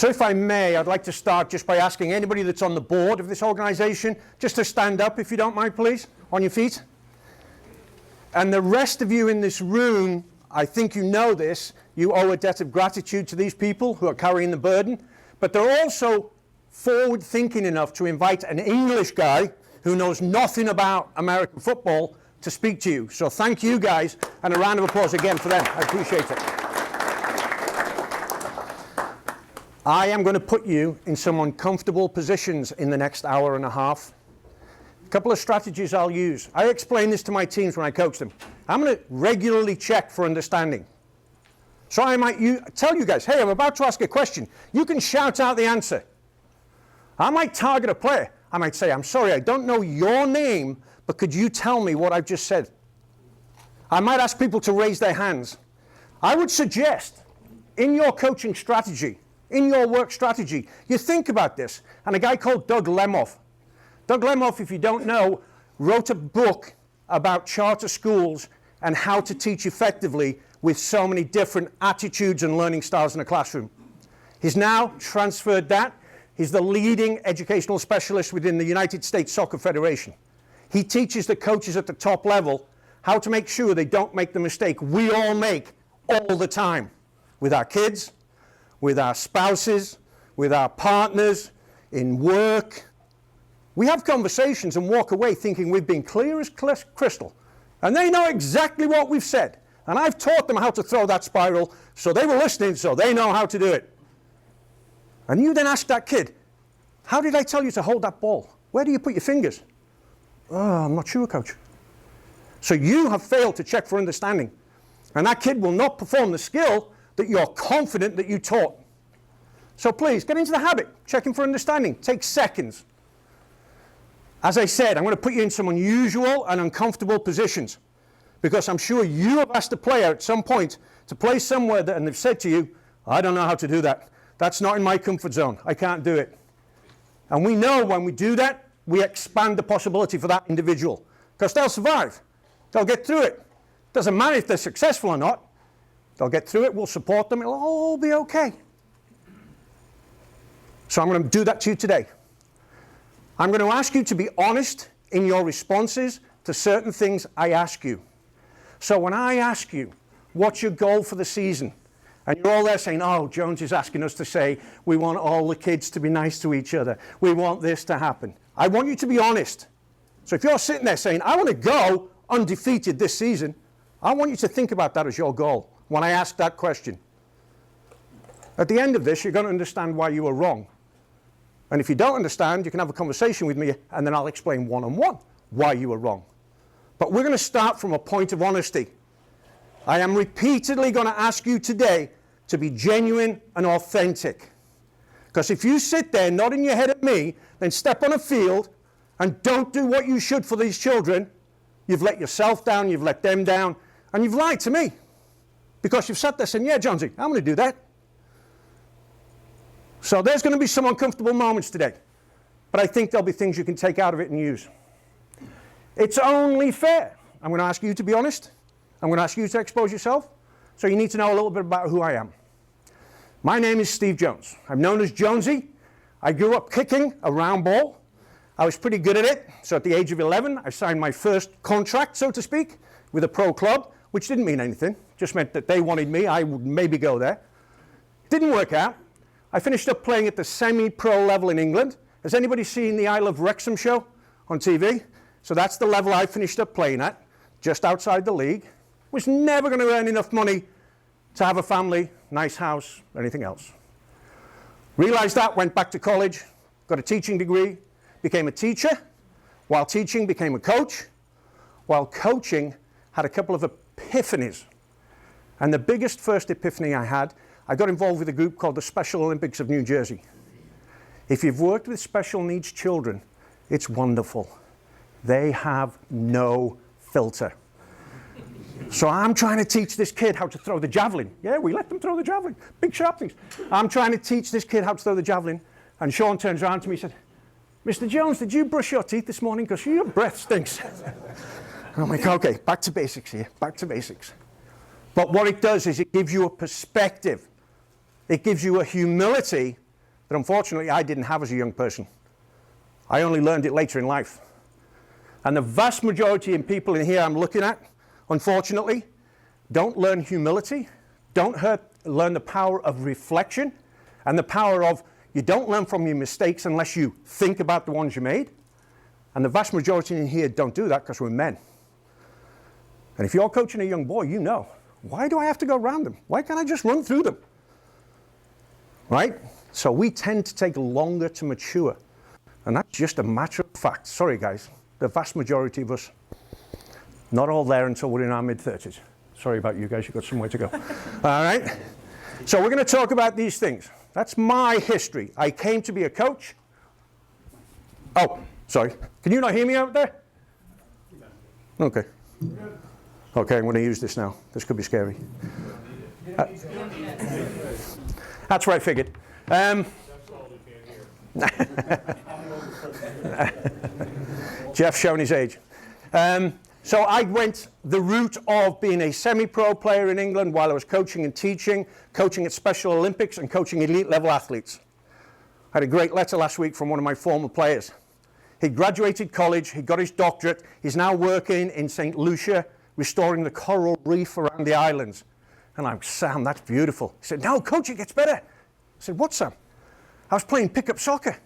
So if I may, I'd like to start just by asking anybody that's on the board of this organization just to stand up, if you don't mind, please, on your feet. And the rest of you in this room, I think you know this, you owe a debt of gratitude to these people who are carrying the burden, but they're also forward-thinking enough to invite an English guy who knows nothing about American football to speak to you. So thank you guys, and a round of applause again for them. I appreciate it. I am going to put you in some uncomfortable positions in the next hour and a half. A couple of strategies I'll use. I explain this to my teams when I coach them. I'm going to regularly check for understanding. So I might tell you guys, hey, I'm about to ask a question. You can shout out the answer. I might target a player. I might say, I'm sorry, I don't know your name, but could you tell me what I've just said? I might ask people to raise their hands. I would suggest, in your coaching strategy, in your work strategy, you think about this. And a guy called Doug Lemoff. Doug Lemoff, if you don't know, wrote a book about charter schools and how to teach effectively with so many different attitudes and learning styles in a classroom. He's now transferred that. He's the leading educational specialist within the United States Soccer Federation. He teaches the coaches at the top level how to make sure they don't make the mistake we all make all the time with our kids, with our spouses, with our partners, in work. We have conversations and walk away thinking we've been clear as crystal. And they know exactly what we've said. And I've taught them how to throw that spiral, so they were listening, so they know how to do it. And you then ask that kid, how did I tell you to hold that ball? Where do you put your fingers? Oh, I'm not sure, coach. So you have failed to check for understanding. And that kid will not perform the skill that you're confident that you taught. So please, get into the habit. Checking for understanding. Takes seconds. As I said, I'm going to put you in some unusual and uncomfortable positions, because I'm sure you have asked a player at some point to play somewhere and they've said to you, I don't know how to do that. That's not in my comfort zone. I can't do it. And we know when we do that, we expand the possibility for that individual, because they'll survive. They'll get through it. Doesn't matter if they're successful or not. They'll get through it. We'll support them. It'll all be okay. So I'm going to do that to you today. I'm going to ask you to be honest in your responses to certain things I ask you. So when I ask you, what's your goal for the season? And you're all there saying, oh, Jones is asking us to say, we want all the kids to be nice to each other. We want this to happen. I want you to be honest. So if you're sitting there saying, I want to go undefeated this season, I want you to think about that as your goal when I ask that question. At the end of this, you're going to understand why you were wrong. And if you don't understand, you can have a conversation with me, and then I'll explain one-on-one why you were wrong. But we're going to start from a point of honesty. I am repeatedly going to ask you today to be genuine and authentic. Because if you sit there nodding your head at me, then step on a field and don't do what you should for these children, you've let yourself down, you've let them down, and you've lied to me. Because you've sat there saying, yeah, Jonesy, I'm going to do that. So there's going to be some uncomfortable moments today. But I think there'll be things you can take out of it and use. It's only fair. I'm going to ask you to be honest. I'm going to ask you to expose yourself. So you need to know a little bit about who I am. My name is Steve Jones. I'm known as Jonesy. I grew up kicking a round ball. I was pretty good at it. So at the age of 11, I signed my first contract, so to speak, with a pro club, which didn't mean anything. Just meant that they wanted me. I would maybe go there. Didn't work out. I finished up playing at the semi-pro level in England. Has anybody seen the I Love Wrexham show on TV? So that's the level I finished up playing at, just outside the league. Was never going to earn enough money to have a family, nice house, anything else. Realized that, went back to college, got a teaching degree, became a teacher. While teaching, became a coach. While coaching, had a couple of epiphanies. And the biggest first epiphany I had, I got involved with a group called the Special Olympics of New Jersey. If you've worked with special needs children, it's wonderful. They have no filter. So I'm trying to teach this kid how to throw the javelin. Yeah, we let them throw the javelin. Big sharp things. I'm trying to teach this kid how to throw the javelin. And Sean turns around to me and said, Mr. Jones, did you brush your teeth this morning? Because your breath stinks. I'm like, okay, back to basics here. Back to basics. But what it does is it gives you a perspective. It gives you a humility that unfortunately I didn't have as a young person. I only learned it later in life. And the vast majority of people in here I'm looking at, unfortunately, don't learn humility, don't learn the power of reflection, and the power of you don't learn from your mistakes unless you think about the ones you made. And the vast majority in here don't do that because we're men. And if you're coaching a young boy, you know, why do I have to go around them? Why can't I just run through them? Right? So we tend to take longer to mature. And that's just a matter of fact. Sorry, guys. The vast majority of us, not all there until we're in our mid-30s. Sorry about you guys. You've got somewhere to go. All right? So we're going to talk about these things. That's my history. I came to be a coach. Oh, sorry. Can you not hear me out there? Okay. Okay, I'm going to use this now. This could be scary. That's what I figured. Jeff's showing his age. So I went the route of being a semi-pro player in England while I was coaching and teaching, coaching at Special Olympics and coaching elite level athletes. I had a great letter last week from one of my former players. He graduated college, he got his doctorate, he's now working in St. Lucia, restoring the coral reef around the islands. And I'm, Sam, that's beautiful. He said, no, coach, it gets better. I said, what, Sam? I was playing pickup soccer.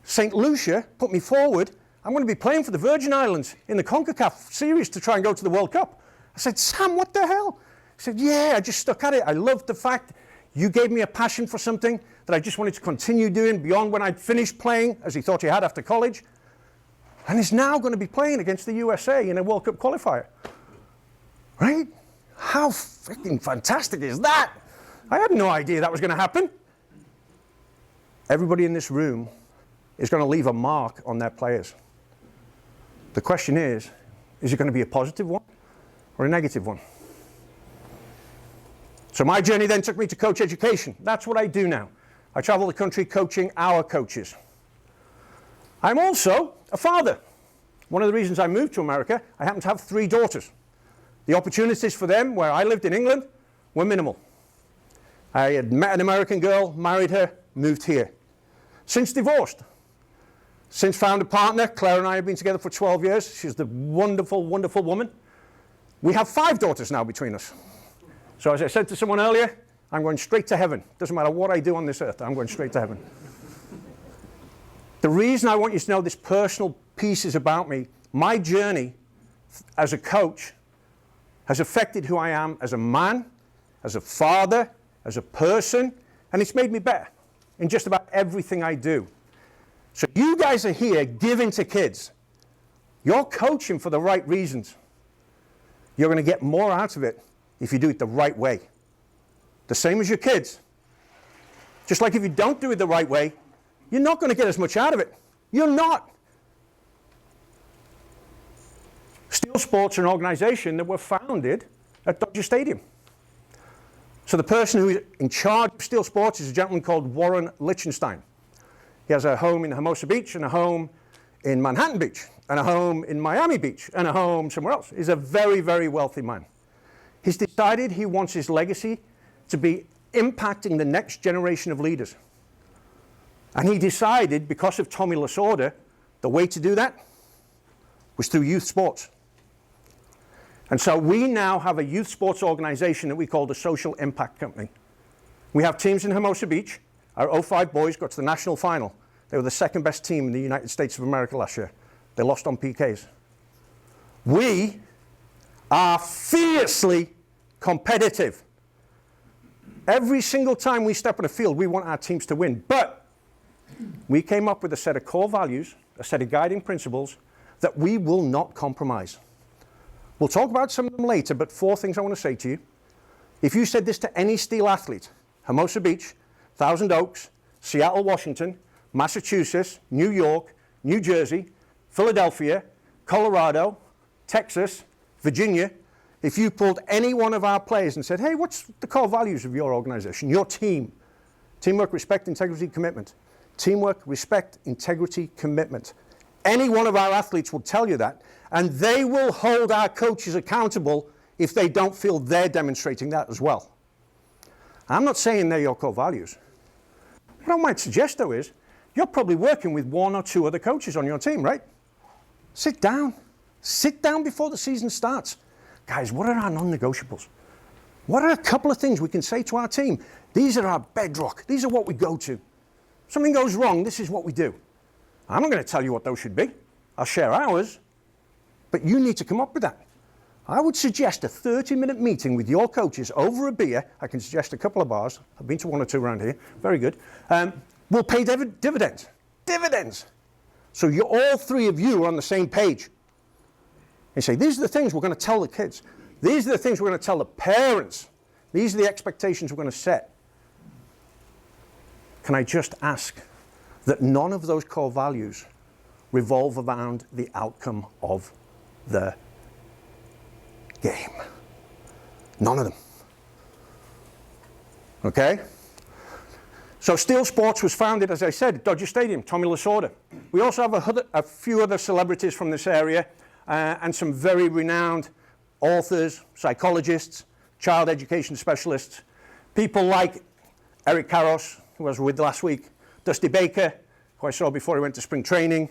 St. Lucia put me forward. I'm going to be playing for the Virgin Islands in the CONCACAF series to try and go to the World Cup. I said, Sam, what the hell? He said, yeah, I just stuck at it. I loved the fact you gave me a passion for something that I just wanted to continue doing beyond when I'd finished playing, as he thought he had after college. And he's now going to be playing against the USA in a World Cup qualifier. Right? How freaking fantastic is that? I had no idea that was going to happen. Everybody in this room is going to leave a mark on their players. The question is it going to be a positive one or a negative one? So my journey then took me to coach education. That's what I do now. I travel the country coaching our coaches. I'm also a father. One of the reasons I moved to America, I happen to have 3 daughters. The opportunities for them, where I lived in England, were minimal. I had met an American girl, married her, moved here. Since divorced, since found a partner, Claire and I have been together for 12 years. She's the wonderful, wonderful woman. We have 5 daughters now between us. So as I said to someone earlier, I'm going straight to heaven. Doesn't matter what I do on this earth, I'm going straight to heaven. The reason I want you to know this personal piece is about me. My journey as a coach has affected who I am as a man, as a father, as a person, and it's made me better in just about everything I do. So you guys are here giving to kids. You're coaching for the right reasons. You're going to get more out of it if you do it the right way. The same as your kids. Just like if you don't do it the right way, you're not going to get as much out of it. You're not. Steel Sports are an organization that were founded at Dodger Stadium. So the person who is in charge of Steel Sports is a gentleman called Warren Lichtenstein. He has a home in Hermosa Beach and a home in Manhattan Beach and a home in Miami Beach and a home somewhere else. He's a very, very wealthy man. He's decided he wants his legacy to be impacting the next generation of leaders. And he decided, because of Tommy Lasorda, the way to do that was through youth sports. And so we now have a youth sports organization that we call the Social Impact Company. We have teams in Hermosa Beach. Our 05 boys got to the national final. They were the second best team in the United States of America last year. They lost on PKs. We are fiercely competitive. Every single time we step on a field, we want our teams to win. But we came up with a set of core values, a set of guiding principles that we will not compromise. We'll talk about some of them later, but 4 things I want to say to you. If you said this to any steel athlete, Hermosa Beach, Thousand Oaks, Seattle, Washington, Massachusetts, New York, New Jersey, Philadelphia, Colorado, Texas, Virginia, if you pulled any one of our players and said, hey, what's the core values of your organization, your team? Teamwork, respect, integrity, commitment. Teamwork, respect, integrity, commitment. Any one of our athletes will tell you that, and they will hold our coaches accountable if they don't feel they're demonstrating that as well. I'm not saying they're your core values. What I might suggest, though, is you're probably working with 1 or 2 other coaches on your team, right? Sit down. Sit down before the season starts. Guys, what are our non-negotiables? What are a couple of things we can say to our team? These are our bedrock. These are what we go to. Something goes wrong, this is what we do. I'm not going to tell you what those should be. I'll share ours, but you need to come up with that. I would suggest a 30-minute meeting with your coaches over a beer. I can suggest a couple of bars. I've been to 1 or 2 around here. Very good. Will pay dividends. Dividends. So all 3 of you are on the same page. You say, these are the things we're going to tell the kids. These are the things we're going to tell the parents. These are the expectations we're going to set. Can I just ask that none of those core values revolve around the outcome of the game? None of them. Okay? So Steel Sports was founded, as I said, at Dodger Stadium, Tommy Lasorda. We also have a few other celebrities from this area and some very renowned authors, psychologists, child education specialists, people like Eric Karros, who I was with last week, Dusty Baker, who I saw before he went to spring training,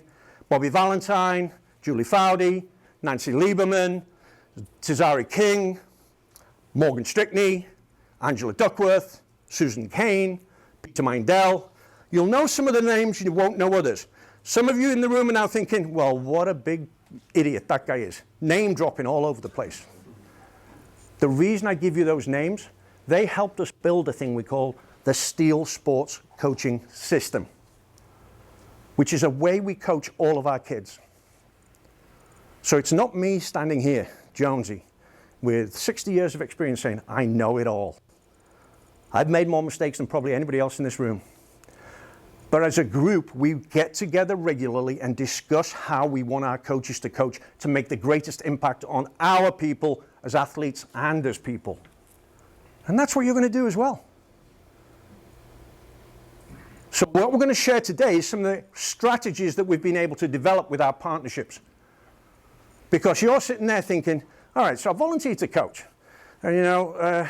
Bobby Valentine, Julie Foudy, Nancy Lieberman, Tazari King, Morgan Strickney, Angela Duckworth, Susan Kane, Peter Mindell. You'll know some of the names, you won't know others. Some of you in the room are now thinking, well, what a big idiot that guy is. Name dropping all over the place. The reason I give you those names, they helped us build a thing we call the Steel Sports Coaching System, which is a way we coach all of our kids. So it's not me standing here, Jonesy, with 60 years of experience saying, I know it all. I've made more mistakes than probably anybody else in this room. But as a group, we get together regularly and discuss how we want our coaches to coach to make the greatest impact on our people as athletes and as people. And that's what you're going to do as well. So what we're going to share today is some of the strategies that we've been able to develop with our partnerships. Because you're sitting there thinking, all right, so I volunteered to coach. And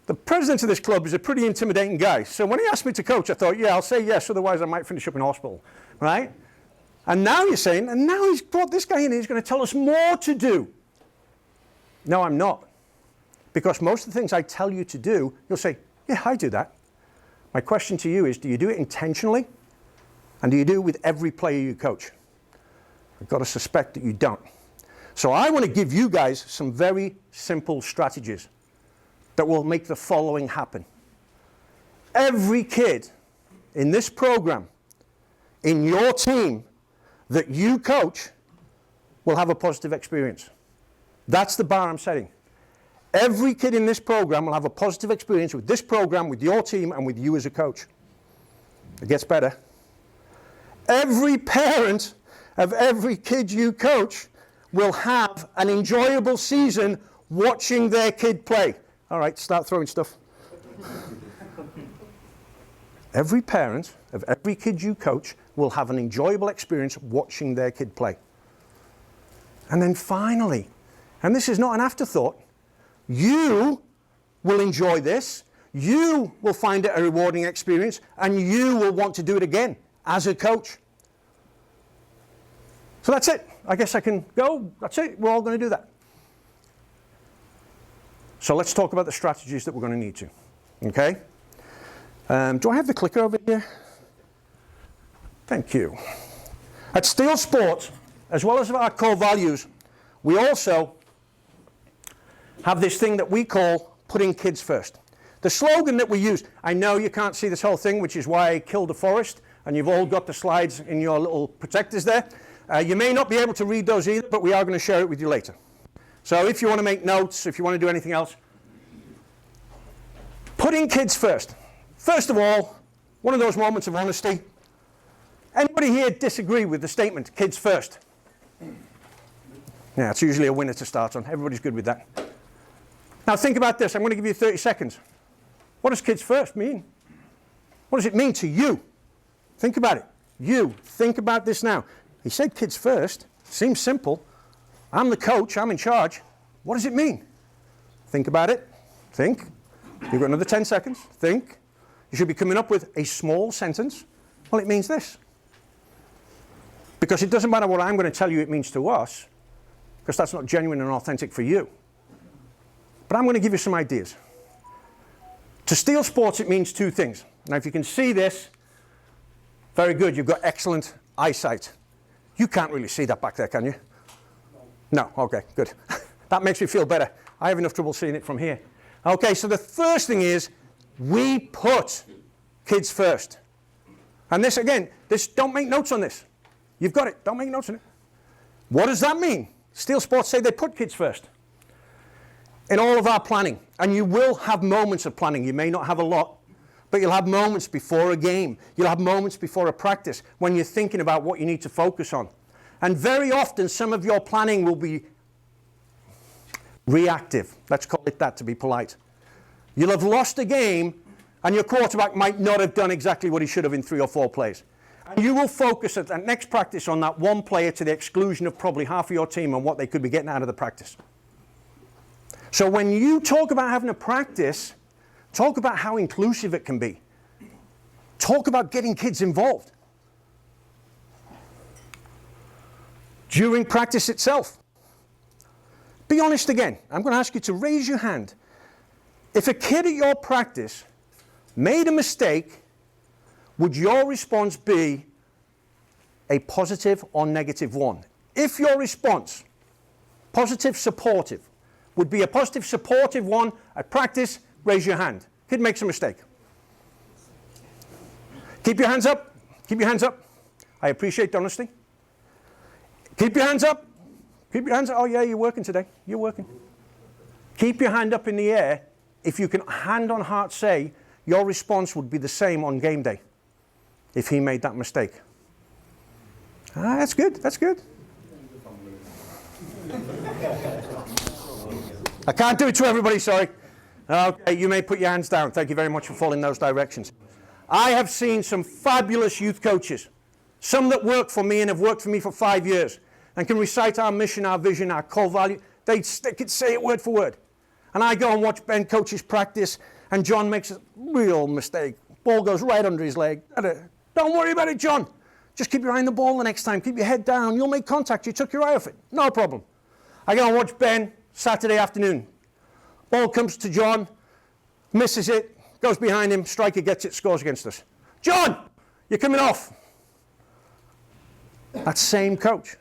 the president of this club is a pretty intimidating guy. So when he asked me to coach, I thought, yeah, I'll say yes, otherwise I might finish up in hospital, right? And now you're saying, and now he's brought this guy in, he's going to tell us more to do. No, I'm not. Because most of the things I tell you to do, you'll say, yeah, I do that. My question to you is, do you do it intentionally? And do you do it with every player you coach? I've got to suspect that you don't. So I want to give you guys some very simple strategies that will make the following happen. Every kid in this program, in your team that you coach, will have a positive experience. That's the bar I'm setting. Every kid in this program will have a positive experience with this program, with your team, and with you as a coach. It gets better. Every parent of every kid you coach will have an enjoyable season watching their kid play. All right, start throwing stuff. Every parent of every kid you coach will have an enjoyable experience watching their kid play. And then finally, and this is not an afterthought, you will enjoy this, you will find it a rewarding experience, and you will want to do it again as a coach. So that's it. I guess I can go. That's it. We're all going to do that. So let's talk about the strategies that we're going to need to. Okay? Do I have the clicker over here? Thank you. At Steel Sports, as well as our core values, we also have this thing that we call putting kids first. The slogan that we use, I know you can't see this whole thing, which is why I killed the forest, and you've all got the slides in your little protectors there. You may not be able to read those either, but we are going to share it with you later. So if you want to make notes, if you want to do anything else, putting kids first. First of all, one of those moments of honesty. Anybody here disagree with the statement, kids first? Yeah, it's usually a winner to start on. Everybody's good with that. Now think about this. I'm going to give you 30 seconds. What does kids first mean? What does it mean to you? Think about it. You. Think about this now. He said kids first. Seems simple. I'm the coach. I'm in charge. What does it mean? Think about it. Think. You've got another 10 seconds. Think. You should be coming up with a small sentence. Well, it means this. Because it doesn't matter what I'm going to tell you it means to us, because that's not genuine and authentic for you. But I'm going to give you some ideas. To steal sports, it means two things. Now, if you can see this, very good, you've got excellent eyesight. You can't really see that back there, can you? No, okay, good. That makes me feel better. I have enough trouble seeing it from here. Okay, so the first thing is, we put kids first. And this, again, don't make notes on this. You've got it, don't make notes on it. What does that mean? Steal Sports say they put kids first. In all of our planning, and you will have moments of planning. You may not have a lot, but you'll have moments before a game. You'll have moments before a practice when you're thinking about what you need to focus on. And very often, some of your planning will be reactive. Let's call it that to be polite. You'll have lost a game, and your quarterback might not have done exactly what he should have in 3 or 4 plays. And you will focus at that next practice on that one player to the exclusion of probably half of your team and what they could be getting out of the practice. So when you talk about having a practice, talk about how inclusive it can be. Talk about getting kids involved. During practice itself, be honest again. I'm going to ask you to raise your hand. If a kid at your practice made a mistake, would your response be a positive or negative one? If your response, positive, supportive, would be a positive, supportive one at practice, raise your hand. Kid makes a mistake. Keep your hands up. Keep your hands up. I appreciate honesty. Keep your hands up. Keep your hands up. Oh, yeah, you're working today. You're working. Keep your hand up in the air. If you can hand on heart say, your response would be the same on game day if he made that mistake. Ah, that's good. That's good. I can't do it to everybody, sorry. Okay, you may put your hands down. Thank you very much for following those directions. I have seen some fabulous youth coaches, some that work for me and have worked for me for 5 years and can recite our mission, our vision, our core value. They could say it word for word. And I go and watch Ben coach's practice, and John makes a real mistake. Ball goes right under his leg. Don't worry about it, John. Just keep your eye on the ball the next time. Keep your head down. You'll make contact. You took your eye off it. No problem. I go and watch Ben Saturday afternoon. Ball comes to John, misses it, goes behind him, striker gets it, scores against us. John, you're coming off. That same coach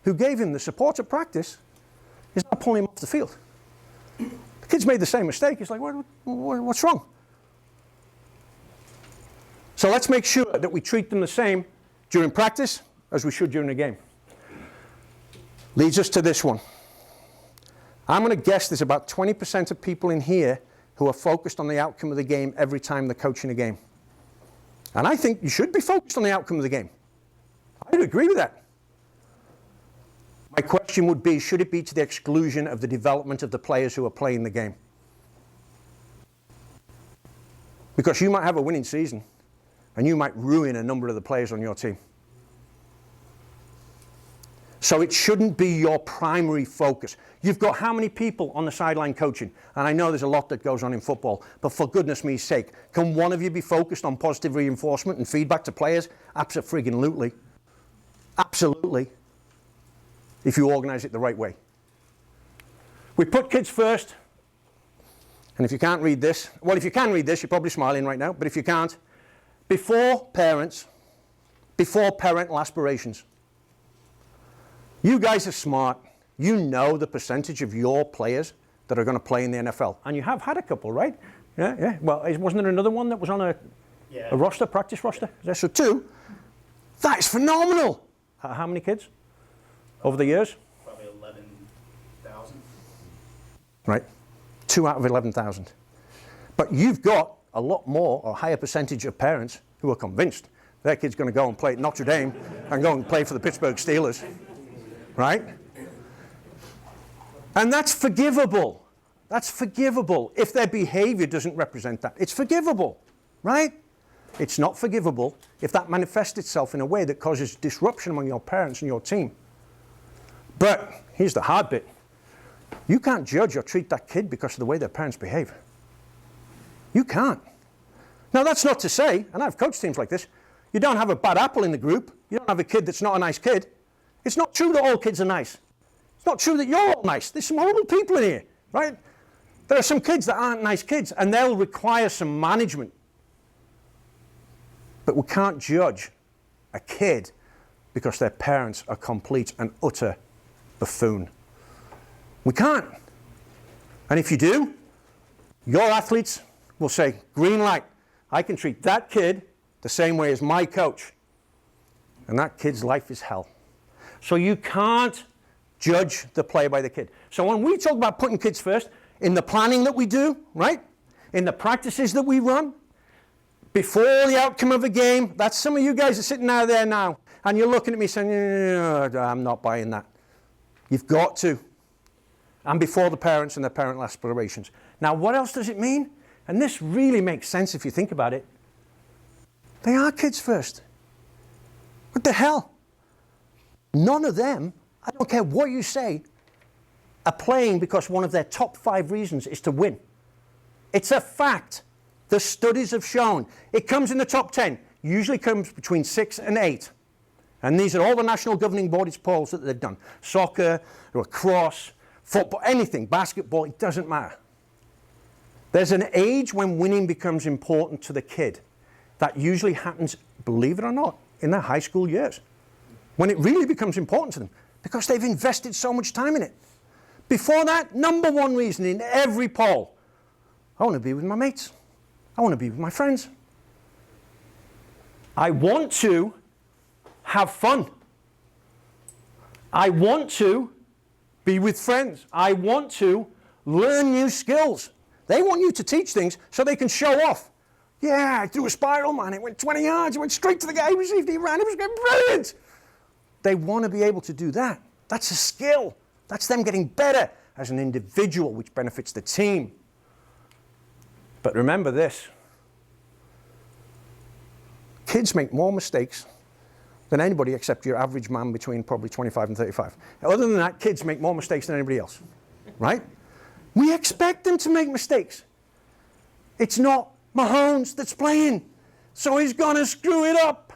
who gave him the support at practice is now pulling him off the field. The kid's made the same mistake. He's like, what's wrong? So let's make sure that we treat them the same during practice as we should during a game. Leads us to this one. I'm going to guess there's about 20% of people in here who are focused on the outcome of the game every time they're coaching a game. And I think you should be focused on the outcome of the game. I would agree with that. My question would be, should it be to the exclusion of the development of the players who are playing the game? Because you might have a winning season, and you might ruin a number of the players on your team. So it shouldn't be your primary focus. You've got how many people on the sideline coaching? And I know there's a lot that goes on in football, but for goodness me's sake, can one of you be focused on positive reinforcement and feedback to players? Abso-friggin-lutely. Absolutely. If you organize it the right way. We put kids first. And if you can't read this, well, if you can read this, you're probably smiling right now, but if you can't, before parents, before parental aspirations. You guys are smart. You know the percentage of your players that are going to play in the NFL. And you have had a couple, right? Yeah. Well, wasn't there another one that was on a roster, practice roster? So 2. That is phenomenal. How many kids over the years? Probably 11,000. Right. 2 out of 11,000. But you've got a lot more or higher percentage of parents who are convinced their kid's going to go and play at Notre Dame and go and play for the Pittsburgh Steelers. Right? And that's forgivable. That's forgivable if their behavior doesn't represent that. It's forgivable, right? It's not forgivable if that manifests itself in a way that causes disruption among your parents and your team. But here's the hard bit. You can't judge or treat that kid because of the way their parents behave. You can't. Now, that's not to say, and I've coached teams like this, you don't have a bad apple in the group. You don't have a kid that's not a nice kid. It's not true that all kids are nice. It's not true that you're all nice. There's some horrible people in here, right? There are some kids that aren't nice kids, and they'll require some management. But we can't judge a kid because their parents are complete and utter buffoon. We can't. And if you do, your athletes will say, green light, I can treat that kid the same way as my coach. And that kid's life is hell. So you can't judge the player by the kid. So when we talk about putting kids first, in the planning that we do, right? In the practices that we run, before the outcome of a game, that's some of you guys are sitting out there now, and you're looking at me saying, I'm not buying that. You've got to. And before the parents and their parental aspirations. Now, what else does it mean? And this really makes sense if you think about it. They are kids first. What the hell? None of them, I don't care what you say, are playing because one of their top 5 reasons is to win. It's a fact. The studies have shown. It comes in the top 10. Usually comes between 6 and 8. And these are all the national governing bodies polls that they've done. Soccer, lacrosse, football, anything, basketball, it doesn't matter. There's an age when winning becomes important to the kid. That usually happens, believe it or not, in their high school years. When it really becomes important to them. Because they've invested so much time in it. Before that, number 1 reason in every poll, I want to be with my mates. I want to be with my friends. I want to have fun. I want to be with friends. I want to learn new skills. They want you to teach things so they can show off. Yeah, I threw a spiral, man. It went 20 yards. It went straight to the guy who received it. He ran. It was brilliant. They want to be able to do that. That's a skill. That's them getting better as an individual, which benefits the team. But remember this. Kids make more mistakes than anybody except your average man between probably 25 and 35. Other than that, kids make more mistakes than anybody else, right? We expect them to make mistakes. It's not Mahomes that's playing, so he's going to screw it up.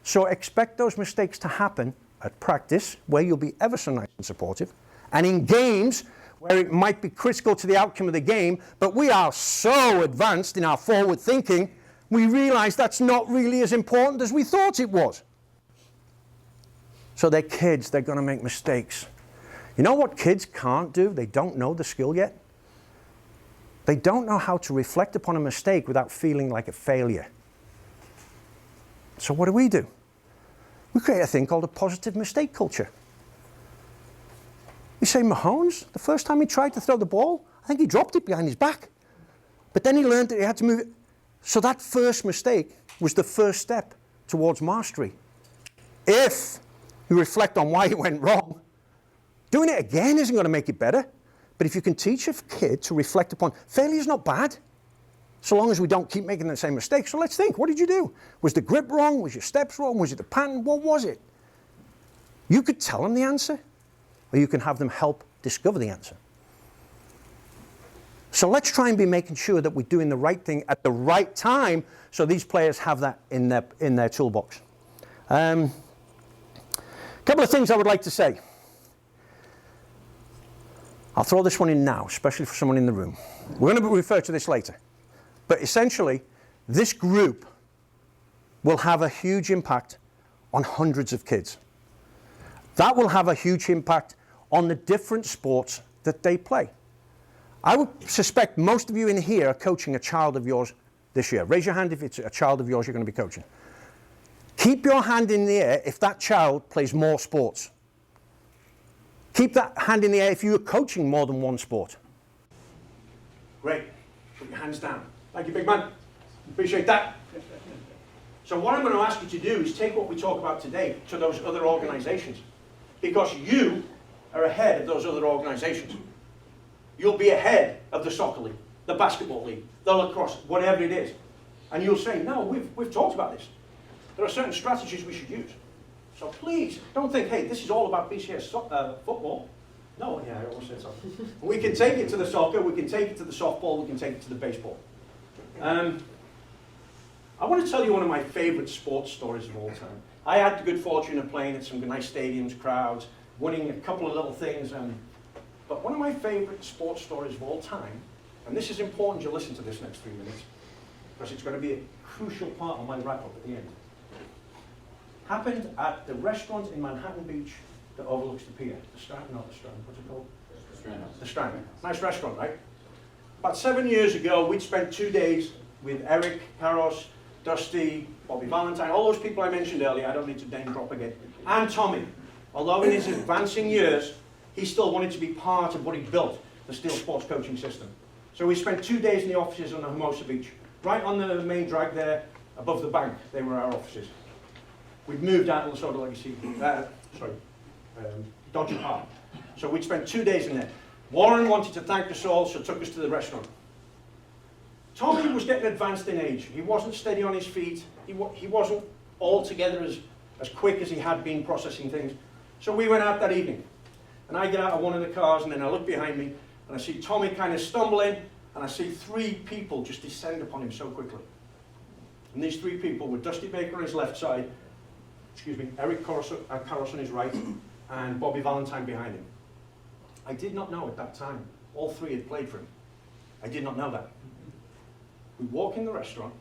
So expect those mistakes to happen at practice, where you'll be ever so nice and supportive, and in games where it might be critical to the outcome of the game, but we are so advanced in our forward thinking, we realize that's not really as important as we thought it was. So they're kids, they're going to make mistakes. You know what kids can't do? They don't know the skill yet. They don't know how to reflect upon a mistake without feeling like a failure. So what do? We create a thing called a positive mistake culture. We say, Mahomes, the first time he tried to throw the ball, I think he dropped it behind his back. But then he learned that he had to move it. So that first mistake was the first step towards mastery. If you reflect on why it went wrong, doing it again isn't going to make it better. But if you can teach a kid to reflect upon, failure is not bad, so long as we don't keep making the same mistake. So let's think, what did you do? Was the grip wrong? Was your steps wrong? Was it the pattern? What was it? You could tell them the answer, or you can have them help discover the answer. So let's try and be making sure that we're doing the right thing at the right time, so these players have that in their toolbox. A couple of things I would like to say. I'll throw this one in now, especially for someone in the room. We're going to refer to this later. But essentially, this group will have a huge impact on hundreds of kids. That will have a huge impact on the different sports that they play. I would suspect most of you in here are coaching a child of yours this year. Raise your hand if it's a child of yours you're going to be coaching. Keep your hand in the air if that child plays more sports. Keep that hand in the air if you are coaching more than one sport. Great. Put your hands down. Thank you, big man. Appreciate that. So what I'm going to ask you to do is take what we talk about today to those other organizations. Because you are ahead of those other organizations. You'll be ahead of the soccer league, the basketball league, the lacrosse, whatever it is. And you'll say, no, we've talked about this. There are certain strategies we should use. So please, don't think, hey, this is all about BCS football. No, yeah, I almost said something. We can take it to the soccer, we can take it to the softball, we can take it to the baseball. I want to tell you one of my favorite sports stories of all time. I had the good fortune of playing at some nice stadiums, crowds, winning a couple of little things, but one of my favorite sports stories of all time, and this is important you listen to this next 3 minutes, because it's going to be a crucial part of my wrap-up at the end, happened at the restaurant in Manhattan Beach that overlooks the pier. The Strand, not the Strand, what's it called? The Strand. The Strand. Nice restaurant, right? About 7 years ago, we'd spent 2 days with Eric, Carros, Dusty, Bobby Valentine, all those people I mentioned earlier. I don't need to name drop again. And Tommy. Although in his advancing years, he still wanted to be part of what he built, the Steel Sports Coaching System. So we spent 2 days in the offices on the Hermosa Beach, right on the main drag there, above the bank. They were our offices. We'd moved out of the Soda Legacy, Dodger Park. So we'd spent 2 days in there. Warren wanted to thank us all, so took us to the restaurant. Tommy was getting advanced in age. He wasn't steady on his feet. He wasn't altogether as quick as he had been processing things. So we went out that evening. And I get out of one of the cars, and then I look behind me, and I see Tommy kind of stumbling, and I see 3 people just descend upon him so quickly. And these 3 people were Dusty Baker on his left side, Eric Carros on his right, and Bobby Valentine behind him. I did not know at that time all 3 had played for him. I did not know that. We walk in the restaurant.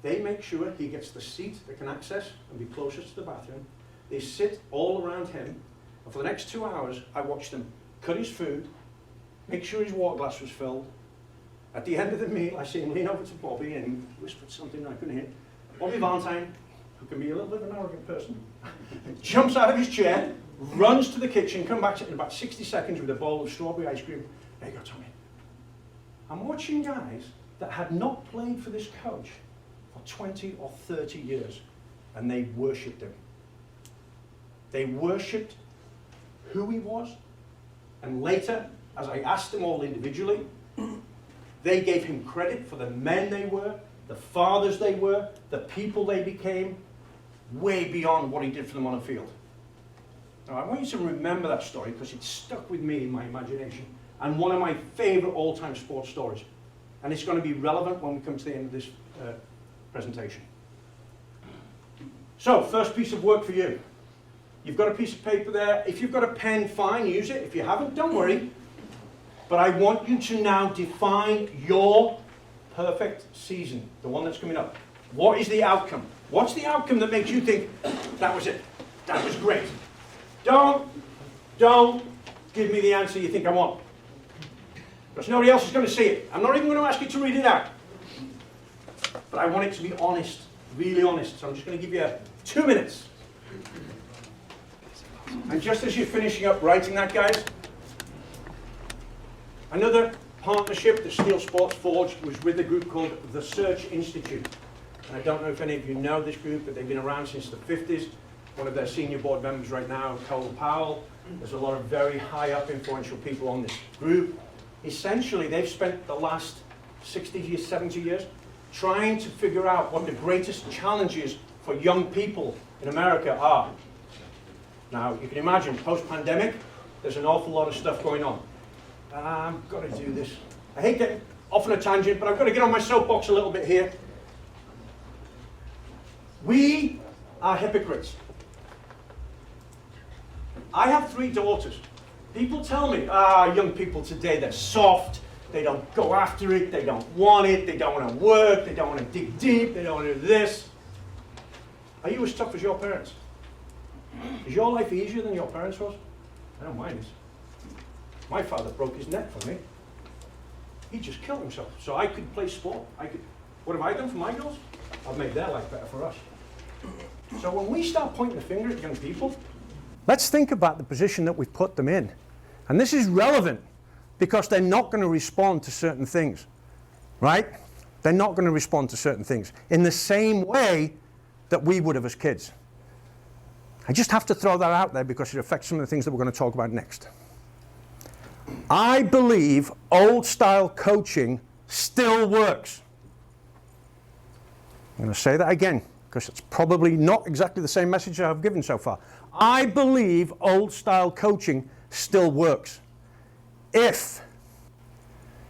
They make sure he gets the seat they can access and be closest to the bathroom. They sit all around him. And for the next 2 hours, I watched them cut his food, make sure his water glass was filled. At the end of the meal, I see him lean over to Bobby and he whispered something I couldn't hear. Bobby Valentine, who can be a little bit of an arrogant person, jumps out of his chair, runs to the kitchen, comes back in about 60 seconds with a bowl of strawberry ice cream. There you go, Tommy. I'm watching guys that had not played for this coach for 20 or 30 years, and they worshipped him. They worshipped who he was, and later, as I asked them all individually, they gave him credit for the men they were, the fathers they were, the people they became, way beyond what he did for them on the field. Now, I want you to remember that story because it stuck with me in my imagination and one of my favorite all-time sports stories. And it's going to be relevant when we come to the end of this presentation. So, first piece of work for you. You've got a piece of paper there. If you've got a pen, fine, use it. If you haven't, don't worry. But I want you to now define your perfect season, the one that's coming up. What is the outcome? What's the outcome that makes you think, that was it, that was great? Don't give me the answer you think I want. Because nobody else is going to see it. I'm not even going to ask you to read it out. But I want it to be honest, really honest. So I'm just going to give you 2 minutes. And just as you're finishing up writing that, guys, another partnership that Steel Sports forged was with a group called the Search Institute. And I don't know if any of you know this group, but they've been around since the 50s. One of their senior board members right now, Cole Powell. There's a lot of very high up influential people on this group. Essentially, they've spent the last 60 years, 70 years trying to figure out what the greatest challenges for young people in America are. Now, you can imagine, post-pandemic, there's an awful lot of stuff going on. I've got to do this. I hate getting off on a tangent, but I've got to get on my soapbox a little bit here. We are hypocrites. I have 3 daughters. People tell me, young people today, they're soft, they don't go after it, they don't want it, they don't want to work, they don't want to dig deep, they don't want to do this. Are you as tough as your parents? Is your life easier than your parents' was? I don't mind this. My father broke his neck for me. He just killed himself. So I could play sport. What have I done for my girls? I've made their life better for us. So when we start pointing the finger at young people, let's think about the position that we've put them in. And this is relevant because they're not going to respond to certain things, right? They're not going to respond to certain things in the same way that we would have as kids. I just have to throw that out there because it affects some of the things that we're going to talk about next. I believe old-style coaching still works. I'm going to say that again because it's probably not exactly the same message I've given so far. I believe old-style coaching still works if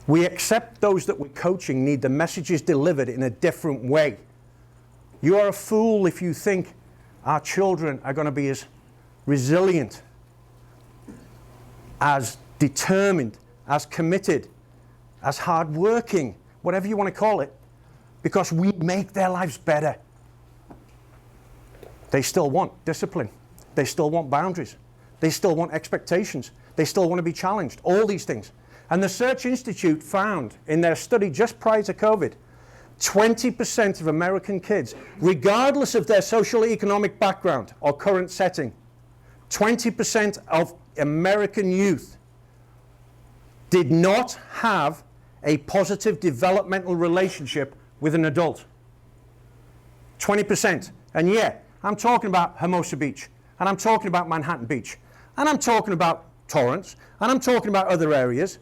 We accept those that we're coaching need the messages delivered in a different way. You are a fool if you think our children are going to be as resilient, as determined, as committed, as hardworking, whatever you want to call it, because we make their lives better. They still want discipline. They still want boundaries. They still want expectations. They still want to be challenged. All these things. And the Search Institute found in their study just prior to COVID, 20% of American kids, regardless of their social economic background or current setting, 20% of American youth did not have a positive developmental relationship with an adult. 20%. And yeah, I'm talking about Hermosa Beach, and I'm talking about Manhattan Beach, and I'm talking about Torrance, and I'm talking about other areas.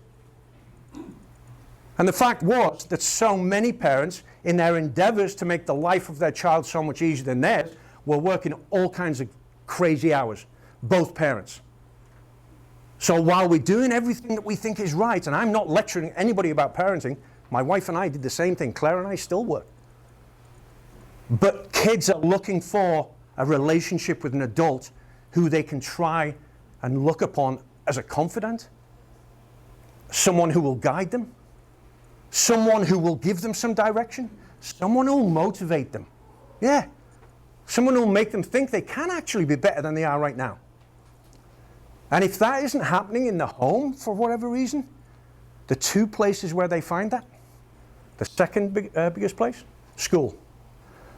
And the fact was that so many parents, in their endeavors to make the life of their child so much easier than theirs, were working all kinds of crazy hours, both parents. So while we're doing everything that we think is right, and I'm not lecturing anybody about parenting, my wife and I did the same thing. Claire and I still work. But kids are looking for a relationship with an adult who they can try and look upon as a confidant, someone who will guide them, someone who will give them some direction, someone who will motivate them. Yeah, someone who will make them think they can actually be better than they are right now. And if that isn't happening in the home for whatever reason, the two places where they find that, the second biggest place, school.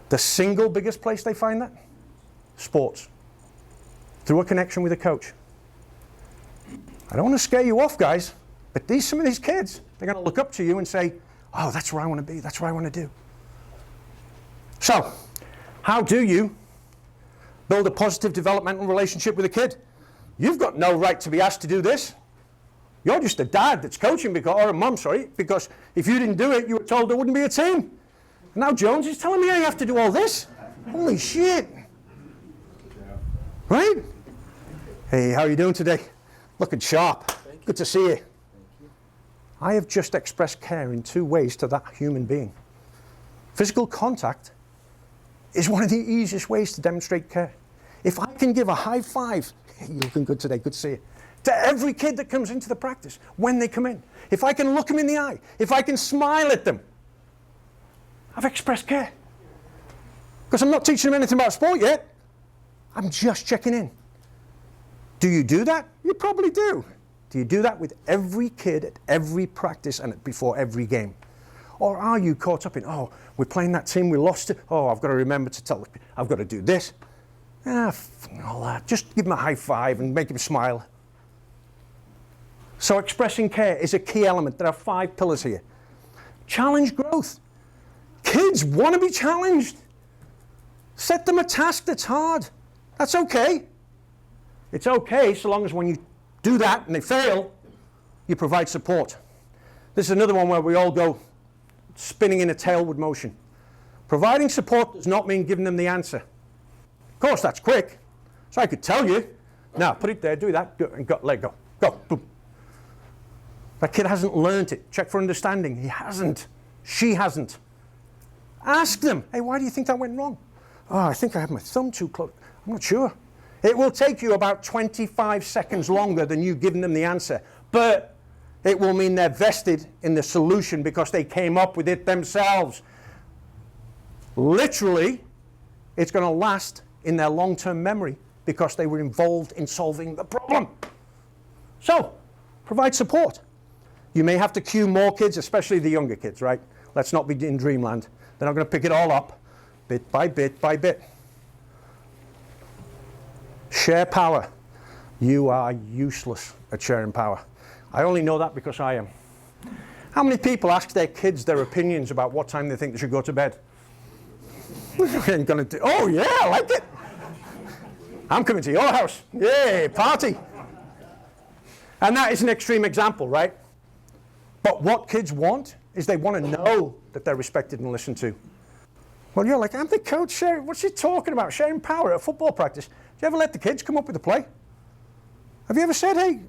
The single biggest place they find that, sports, through a connection with a coach. I don't want to scare you off, guys, but some of these kids, they're going to look up to you and say, oh, that's where I want to be, that's what I want to do. So, how do you build a positive developmental relationship with a kid? You've got no right to be asked to do this. You're just a dad that's coaching, or a mum, sorry, because if you didn't do it, you were told there wouldn't be a team. And now Jones is telling me I have to do all this. Holy shit. Right? Hey, how are you doing today? Looking sharp. Good to see you. I have just expressed care in two ways to that human being. Physical contact is one of the easiest ways to demonstrate care. If I can give a high five, hey, you're looking good today, good to see you, to every kid that comes into the practice when they come in, if I can look them in the eye, if I can smile at them, I've expressed care. Because I'm not teaching them anything about sport yet. I'm just checking in. Do you do that? You probably do. Do you do that with every kid at every practice and before every game? Or are you caught up in, oh, we're playing that team, we lost it. Oh, I've got to remember to tell them, I've got to do this. All that. Just give them a high five and make them smile. So expressing care is a key element. There are 5 pillars here. Challenge growth. Kids want to be challenged. Set them a task that's hard. That's okay. It's okay so long as when you do that and they fail, you provide support. This is another one where we all go spinning in a tailward motion. Providing support does not mean giving them the answer. Of course, that's quick. So I could tell you, now put it there, do that, and let go. Go, boom. That kid hasn't learned it. Check for understanding. He hasn't. She hasn't. Ask them, hey, why do you think that went wrong? Oh, I think I had my thumb too close. I'm not sure. It will take you about 25 seconds longer than you giving them the answer, but it will mean they're vested in the solution because they came up with it themselves. Literally, it's going to last in their long-term memory because they were involved in solving the problem. So, provide support. You may have to cue more kids, especially the younger kids, right? Let's not be in dreamland. They're not going to pick it all up, bit by bit by bit. Share power. You are useless at sharing power. I only know that because I am. How many people ask their kids their opinions about what time they think they should go to bed? Ain't gonna do, oh yeah, I like it. I'm coming to your house. Yay, party. And that is an extreme example, right? But what kids want is they want to know that they're respected and listened to. Well, you're like, I'm the coach. What's she talking about? Sharing power at a football practice. Do you ever let the kids come up with a play? Have you ever said, hey,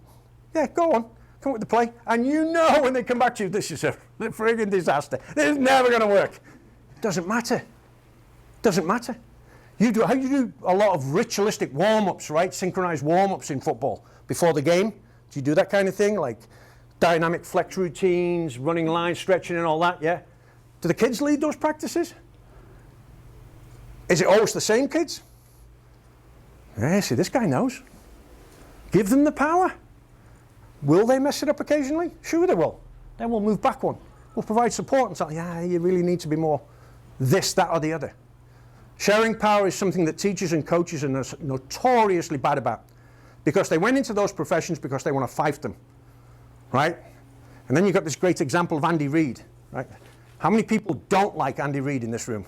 yeah, go on. come up with the play, and you know when they come back to you, this is a friggin' disaster. This is never going to work. Doesn't matter. Doesn't matter. You do a lot of ritualistic warm-ups, right? Synchronized warm-ups in football before the game. Do you do that kind of thing? Like dynamic flex routines, running line stretching and all that, yeah? Do the kids lead those practices? Is it always the same kids? Yeah, see, this guy knows. Give them the power. Will they mess it up occasionally? Sure they will. Then we'll move back one. We'll provide support and say, yeah, you really need to be more this, that, or the other. Sharing power is something that teachers and coaches are notoriously bad about, because they went into those professions because they want to fight them, right? And then you've got this great example of Andy Reid, right? How many people don't like Andy Reid in this room?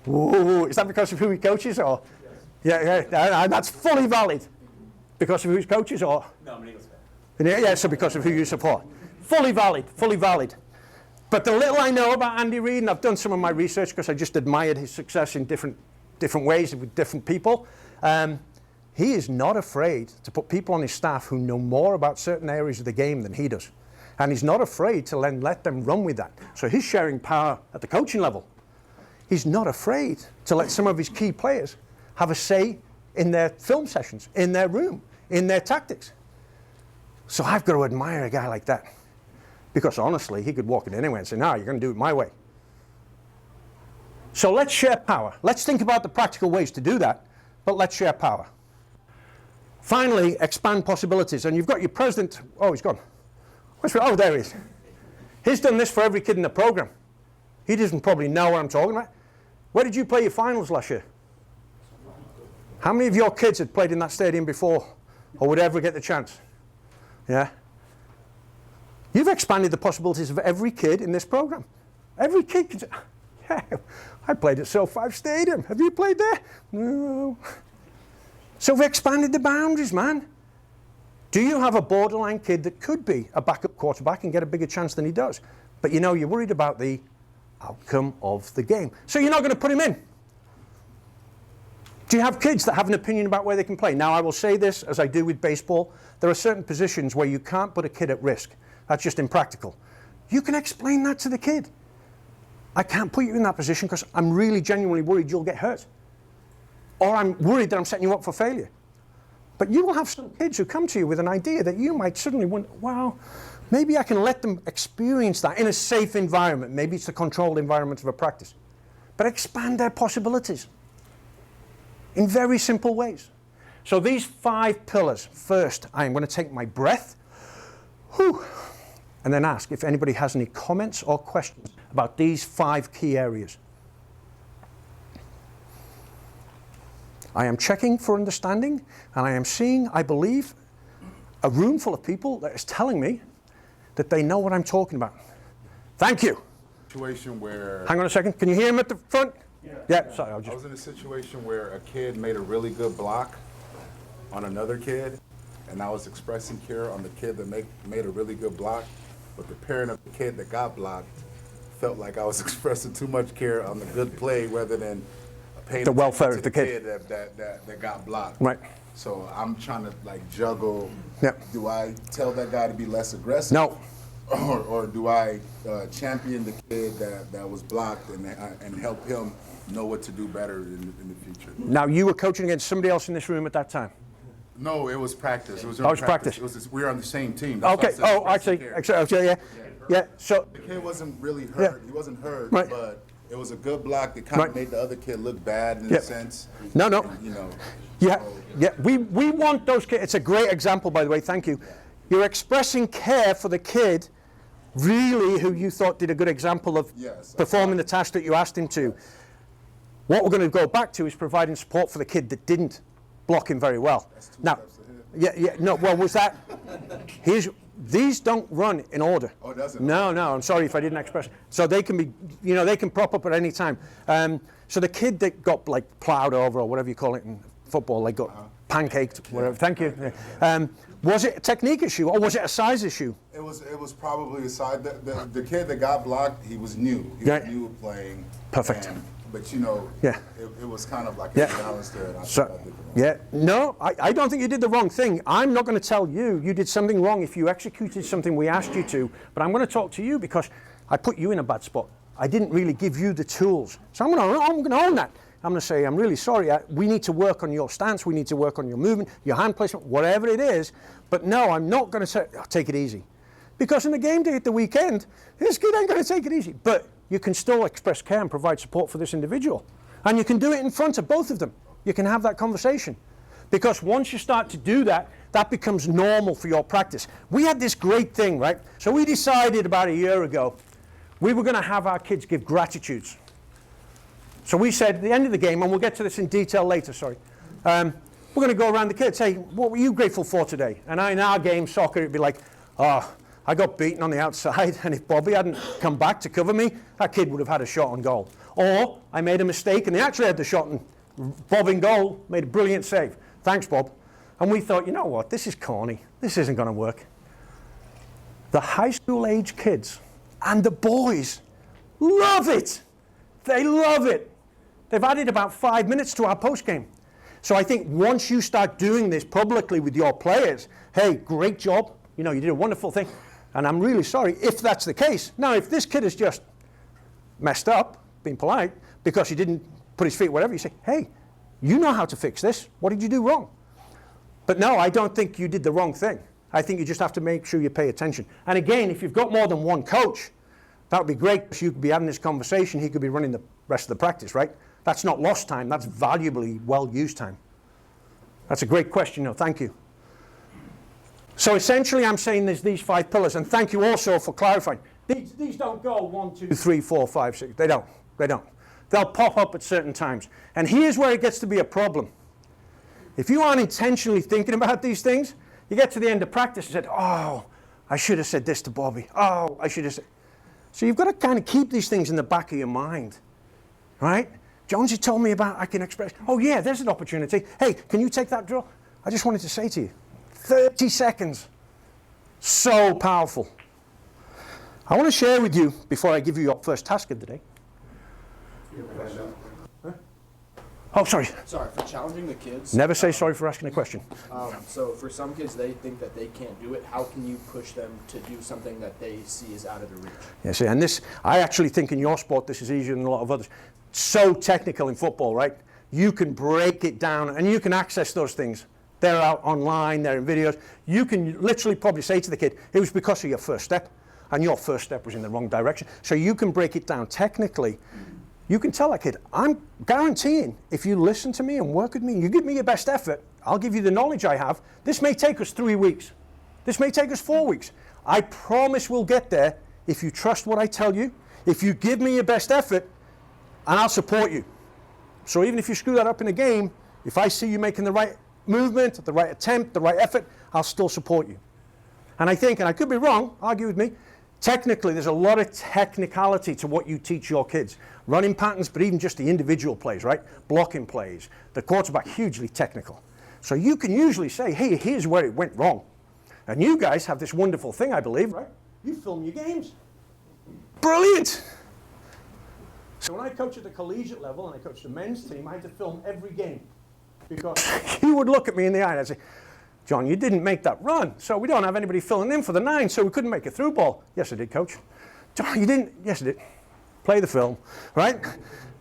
Ooh, is that because of who he coaches, or? Yes. Yeah, that's fully valid. Because of who he coaches, or? No, I'm an Eagles fan. Yeah, so because of who you support. Fully valid, fully valid. But the little I know about Andy Reid, and I've done some of my research because I just admired his success in different ways with different people, he is not afraid to put people on his staff who know more about certain areas of the game than he does. And he's not afraid to then let them run with that. So he's sharing power at the coaching level. He's not afraid to let some of his key players have a say in their film sessions, in their room, in their tactics. So I've got to admire a guy like that. Because honestly, he could walk in anywhere and say, no, you're going to do it my way. So let's share power. Let's think about the practical ways to do that, but let's share power. Finally, expand possibilities. And you've got your president. Oh, he's gone. Oh, there he is. He's done this for every kid in the program. He doesn't probably know what I'm talking about. Where did you play your finals last year? How many of your kids had played in that stadium before or would ever get the chance? Yeah? You've expanded the possibilities of every kid in this program. Every kid can say, yeah, I played at SoFi Stadium. Have you played there? No. So we've expanded the boundaries, man. Do you have a borderline kid that could be a backup quarterback and get a bigger chance than he does? But you know you're worried about the outcome of the game. So you're not going to put him in. Do you have kids that have an opinion about where they can play? Now, I will say this, as I do with baseball, there are certain positions where you can't put a kid at risk. That's just impractical. You can explain that to the kid. I can't put you in that position because I'm really genuinely worried you'll get hurt. Or I'm worried that I'm setting you up for failure. But you will have some kids who come to you with an idea that you might suddenly wonder, wow, maybe I can let them experience that in a safe environment. Maybe it's the controlled environment of a practice. But expand their possibilities in very simple ways. So these 5 pillars. First, I am going to take my breath, and then ask if anybody has any comments or questions about these 5 key areas. I am checking for understanding, and I am seeing, I believe, a room full of people that is telling me that they know what I'm talking about. Thank you. Situation where Hang on a second. Can you hear him at the front? Yeah, sorry. I was in a situation where a kid made a really good block on another kid, and I was expressing care on the kid that made a really good block, but the parent of the kid that got blocked felt like I was expressing too much care on the good play rather than paying The welfare attention of to the kid. that got blocked. Right. So I'm trying to like juggle. Yep. Do I tell that guy to be less aggressive? No. Or do I champion the kid that was blocked and help him know what to do better in the future? Now, you were coaching against somebody else in this room at that time? No, it was practice. It was practice. We were on the same team. That's Okay. why I Oh, said actually, yeah. Yeah. So, the kid wasn't really hurt. Yeah. He wasn't hurt, Right. but it was a good block that kind of Right. made the other kid look bad in Yeah. a sense. No. And, you know. Yeah, so- yeah. We want those kids. It's a great example, by the way. Thank you. You're expressing care for the kid, really, who you thought did a good example of Yes, performing the task that you asked him to. What we're going to go back to is providing support for the kid that didn't block him very well. That's 2 Now, steps ahead. yeah. No. Well, was that? These don't run in order. Oh, it doesn't? No. I'm sorry if I didn't express. So they can be, they can prop up at any time. So the kid that got like plowed over or whatever you call it in football, like got pancaked, whatever. Thank you. Yeah. Was it a technique issue or was it a size issue? It was probably a side. The kid that got blocked, he was new. He Right. was new playing. Perfect. And But you know, Yeah. it was kind of like Yeah. a balance there. And I So, think I did the wrong yeah, thing. no, I don't think you did the wrong thing. I'm not going to tell you you did something wrong if you executed something we asked you to, but I'm going to talk to you because I put you in a bad spot. I didn't really give you the tools. So I'm going to own that. I'm going to say, I'm really sorry. We need to work on your stance. We need to work on your movement, your hand placement, whatever it is. But no, I'm not going to say, oh, take it easy. Because in the game day at the weekend, this kid ain't going to take it easy. But you can still express care and provide support for this individual. And you can do it in front of both of them. You can have that conversation. Because once you start to do that, that becomes normal for your practice. We had this great thing, right? So we decided about a year ago, we were going to have our kids give gratitudes. So we said at the end of the game, and we'll get to this in detail later, we're going to go around the kids, say, what were you grateful for today? And in our game, soccer, it'd be like, oh, I got beaten on the outside, and if Bobby hadn't come back to cover me, that kid would have had a shot on goal. Or I made a mistake, and they actually had the shot, and Bob in goal made a brilliant save. Thanks, Bob. And we thought, you know what, this is corny. This isn't going to work. The high school age kids and the boys love it. They love it. They've added about 5 minutes to our post game. So I think once you start doing this publicly with your players, hey, great job. You know, you did a wonderful thing. And I'm really sorry if that's the case. Now, if this kid has just messed up, being polite, because he didn't put his feet whatever, you say, hey, you know how to fix this. What did you do wrong? But no, I don't think you did the wrong thing. I think you just have to make sure you pay attention. And again, if you've got more than one coach, that would be great because you could be having this conversation. He could be running the rest of the practice, right? That's not lost time. That's valuably well-used time. That's a great question. No, thank you. So essentially, I'm saying there's these 5 pillars. And thank you also for clarifying. These don't go 1, 2, 3, 4, 5, 6. They don't. They don't. They'll pop up at certain times. And here's where it gets to be a problem. If you aren't intentionally thinking about these things, you get to the end of practice and said, oh, I should have said this to Bobby. Oh, I should have said. So you've got to kind of keep these things in the back of your mind, right? Jonesy told me about I can express. Oh, yeah, there's an opportunity. Hey, can you take that drill? I just wanted to say to you, 30 seconds. So powerful. I want to share with you, before I give you your first task of the day. Oh, sorry. Sorry, for challenging the kids. Never say sorry for asking a question. So for some kids, they think that they can't do it. How can you push them to do something that they see is out of their reach? Yeah, see, and this, I actually think in your sport, this is easier than a lot of others. So technical in football, right? You can break it down and you can access those things. They're out online, they're in videos. You can literally probably say to the kid, it was because of your first step, and your first step was in the wrong direction. So you can break it down technically. You can tell that kid, I'm guaranteeing if you listen to me and work with me, and you give me your best effort, I'll give you the knowledge I have. This may take us 3 weeks. This may take us 4 weeks. I promise we'll get there if you trust what I tell you, if you give me your best effort, and I'll support you. So even if you screw that up in a game, if I see you making the right movement, the right attempt, the right effort, I'll still support you. And I think, and I could be wrong, argue with me, technically there's a lot of technicality to what you teach your kids. Running patterns, but even just the individual plays, right? Blocking plays. The quarterback, hugely technical. So you can usually say, hey, here's where it went wrong. And you guys have this wonderful thing, I believe, right? You film your games. Brilliant. So when I coach at the collegiate level and I coach the men's team, I had to film every game. Because you would look at me in the eye and I'd say, John, you didn't make that run, so we don't have anybody filling in for the 9, so we couldn't make a through ball. Yes, I did, coach. John, you didn't? Yes, I did. Play the film, right?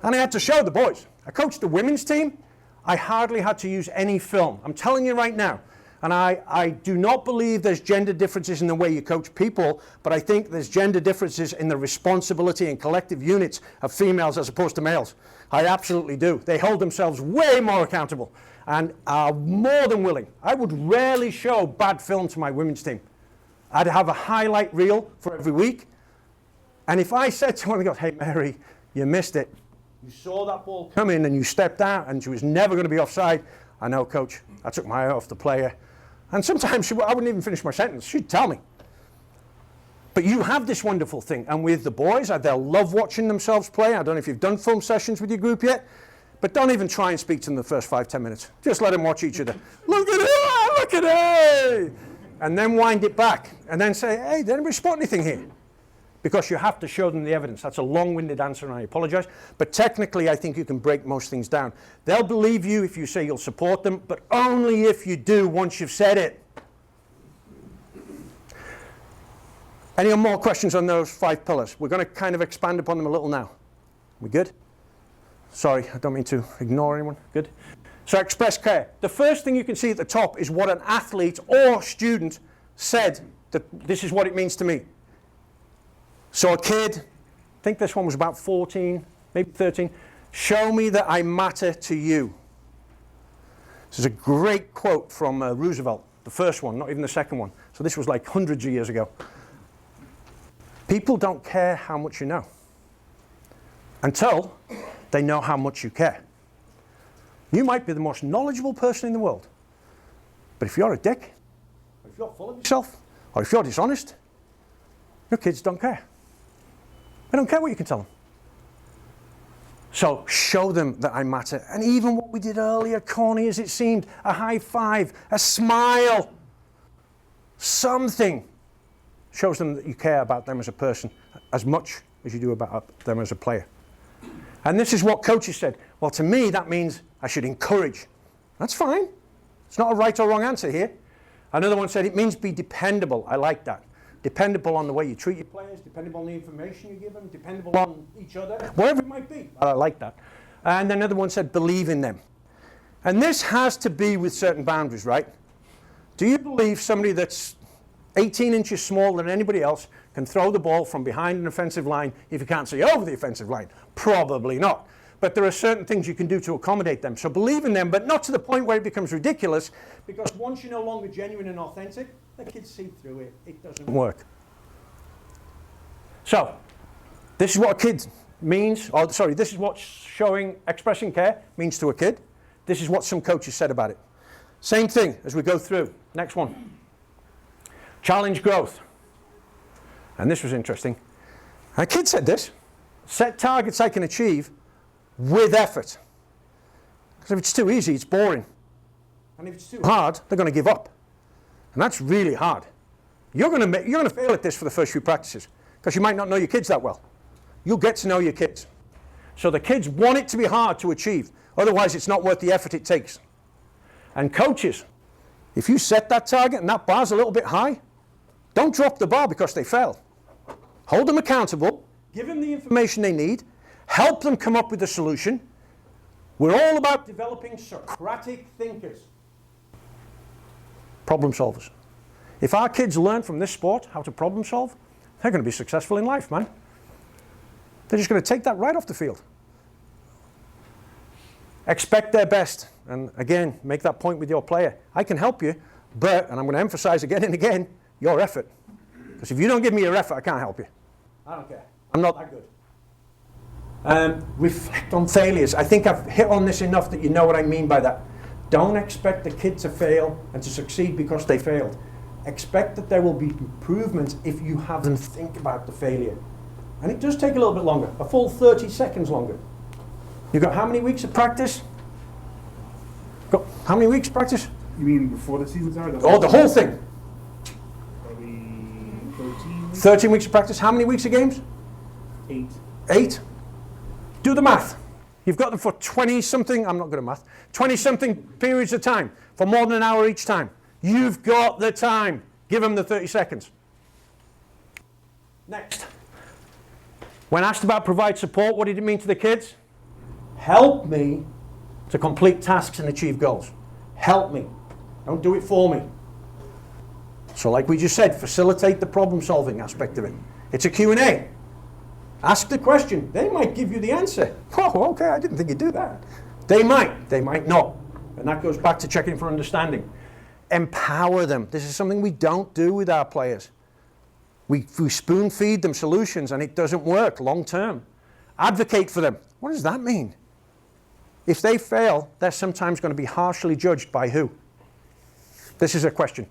And I had to show the boys. I coached the women's team. I hardly had to use any film. I'm telling you right now. And I do not believe there's gender differences in the way you coach people, but I think there's gender differences in the responsibility and collective units of females as opposed to males. I absolutely do. They hold themselves way more accountable and are more than willing. I would rarely show bad film to my women's team. I'd have a highlight reel for every week. And if I said to one of them, hey, Mary, you missed it. You saw that ball come in and you stepped out and she was never going to be offside. I know, coach. I took my eye off the player. And sometimes I wouldn't even finish my sentence. She'd tell me. But you have this wonderful thing. And with the boys, they'll love watching themselves play. I don't know if you've done film sessions with your group yet. But don't even try and speak to them the first 5-10 minutes. Just let them watch each other. Look at it! Look at it! And then wind it back. And then say, hey, did anybody spot anything here? because you have to show them the evidence. That's a long-winded answer, and I apologize. But technically, I think you can break most things down. They'll believe you if you say you'll support them, but only if you do once you've said it. Any more questions on those 5 pillars? We're going to kind of expand upon them a little now. We good? Sorry, I don't mean to ignore anyone. Good? So express care. The first thing you can see at the top is what an athlete or student said, that this is what it means to me. So a kid, I think this one was about 14, maybe 13, show me that I matter to you. This is a great quote from Roosevelt, the first one, not even the second one. So this was like hundreds of years ago. People don't care how much you know until they know how much you care. You might be the most knowledgeable person in the world, but if you're a dick, or if you're full of yourself, or if you're dishonest, your kids don't care. They don't care what you can tell them. So show them that I matter. And even what we did earlier, corny as it seemed, a high five, a smile, something shows them that you care about them as a person as much as you do about them as a player. And this is what coaches said. Well, to me, that means I should encourage. That's fine. It's not a right or wrong answer here. Another one said it means be dependable. I like that. Dependable on the way you treat your players, dependable on the information you give them, dependable on each other, whatever it might be. I like that. And another one said believe in them. And this has to be with certain boundaries, right? Do you believe somebody that's 18 inches smaller than anybody else can throw the ball from behind an offensive line if you can't see over the offensive line? Probably not. But there are certain things you can do to accommodate them. So believe in them, but not to the point where it becomes ridiculous, because once you're no longer genuine and authentic, the kids see through it. It doesn't work. So this is what a kid means, or sorry, this is what expressing care means to a kid. This is what some coaches said about it. Same thing as we go through. Next one. Challenge growth. And this was interesting. A kid said this. Set targets I can achieve with effort. Because if it's too easy, it's boring. And if it's too hard, they're going to give up. And that's really hard. You're going to fail at this for the first few practices, because you might not know your kids that well. You'll get to know your kids. So the kids want it to be hard to achieve. Otherwise, it's not worth the effort it takes. And coaches, if you set that target and that bar's a little bit high, don't drop the bar because they fail. Hold them accountable, give them the information they need, help them come up with a solution. We're all about developing Socratic thinkers. Problem solvers. If our kids learn from this sport how to problem solve, they're going to be successful in life, man. They're just going to take that right off the field. Expect their best. And again, make that point with your player. I can help you, but, and I'm going to emphasize again and again, your effort. Because if you don't give me your effort, I can't help you. I don't care. I'm not that good. Reflect on failures. I think I've hit on this enough that you know what I mean by that. Don't expect the kid to fail and to succeed because they failed. Expect that there will be improvements if you have them think about the failure. And it does take a little bit longer, a full 30 seconds longer. You've got how many weeks of practice? Got how many weeks of practice? You mean before the season started? Oh, the whole thing. Probably 13 weeks? 13 weeks of practice. How many weeks of games? 8. 8. Do the math. You've got them for 20-something, I'm not good at math, 20-something periods of time, for more than an hour each time. You've got the time. Give them the 30 seconds. Next. When asked about provide support, what did it mean to the kids? Help me to complete tasks and achieve goals. Help me. Don't do it for me. So like we just said, facilitate the problem-solving aspect of it. It's a Q&A. Ask the question. They might give you the answer. Oh, okay, I didn't think you'd do that. They might not. And that goes back to checking for understanding. Empower them. This is something we don't do with our players. We spoon feed them solutions and it doesn't work long term. Advocate for them. What does that mean? If they fail, they're sometimes going to be harshly judged by who? This is a question.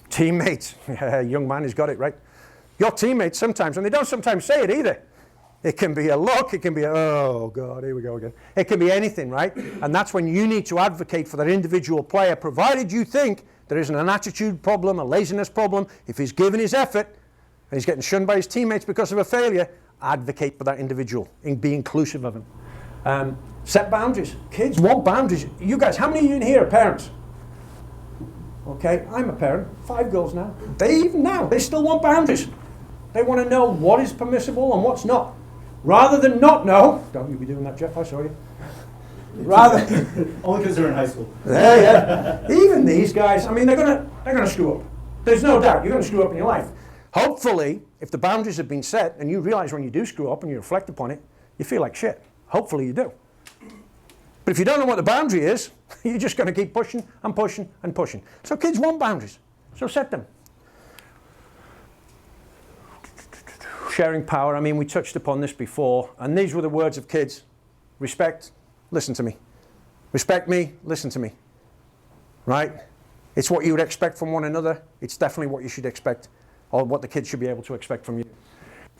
Teammates. Yeah, young man has got it right. Your teammates sometimes, and they don't sometimes say it either. It can be a look, it can be, oh God, here we go again. It can be anything, right? And that's when you need to advocate for that individual player, provided you think there isn't an attitude problem, a laziness problem. If he's given his effort, and he's getting shunned by his teammates because of a failure, advocate for that individual and be inclusive of him. Set boundaries. Kids want boundaries. You guys, how many of you in here are parents? Okay, I'm a parent. 5 girls now. They still want boundaries. They want to know what is permissible and what's not. Rather than not know, don't you be doing that, Jeff, I saw you. Rather, Only because they're in high school. yeah. Even these guys, I mean, they're gonna screw up. There's no doubt you're gonna screw up in your life. Hopefully, if the boundaries have been set and you realize when you do screw up and you reflect upon it, you feel like shit. Hopefully you do. But if you don't know what the boundary is, you're just gonna keep pushing and pushing and pushing. So kids want boundaries, so set them. Sharing power, I mean, we touched upon this before, and these were the words of kids. Respect, listen to me. Respect me, listen to me. Right? It's what you would expect from one another. It's definitely what you should expect, or what the kids should be able to expect from you.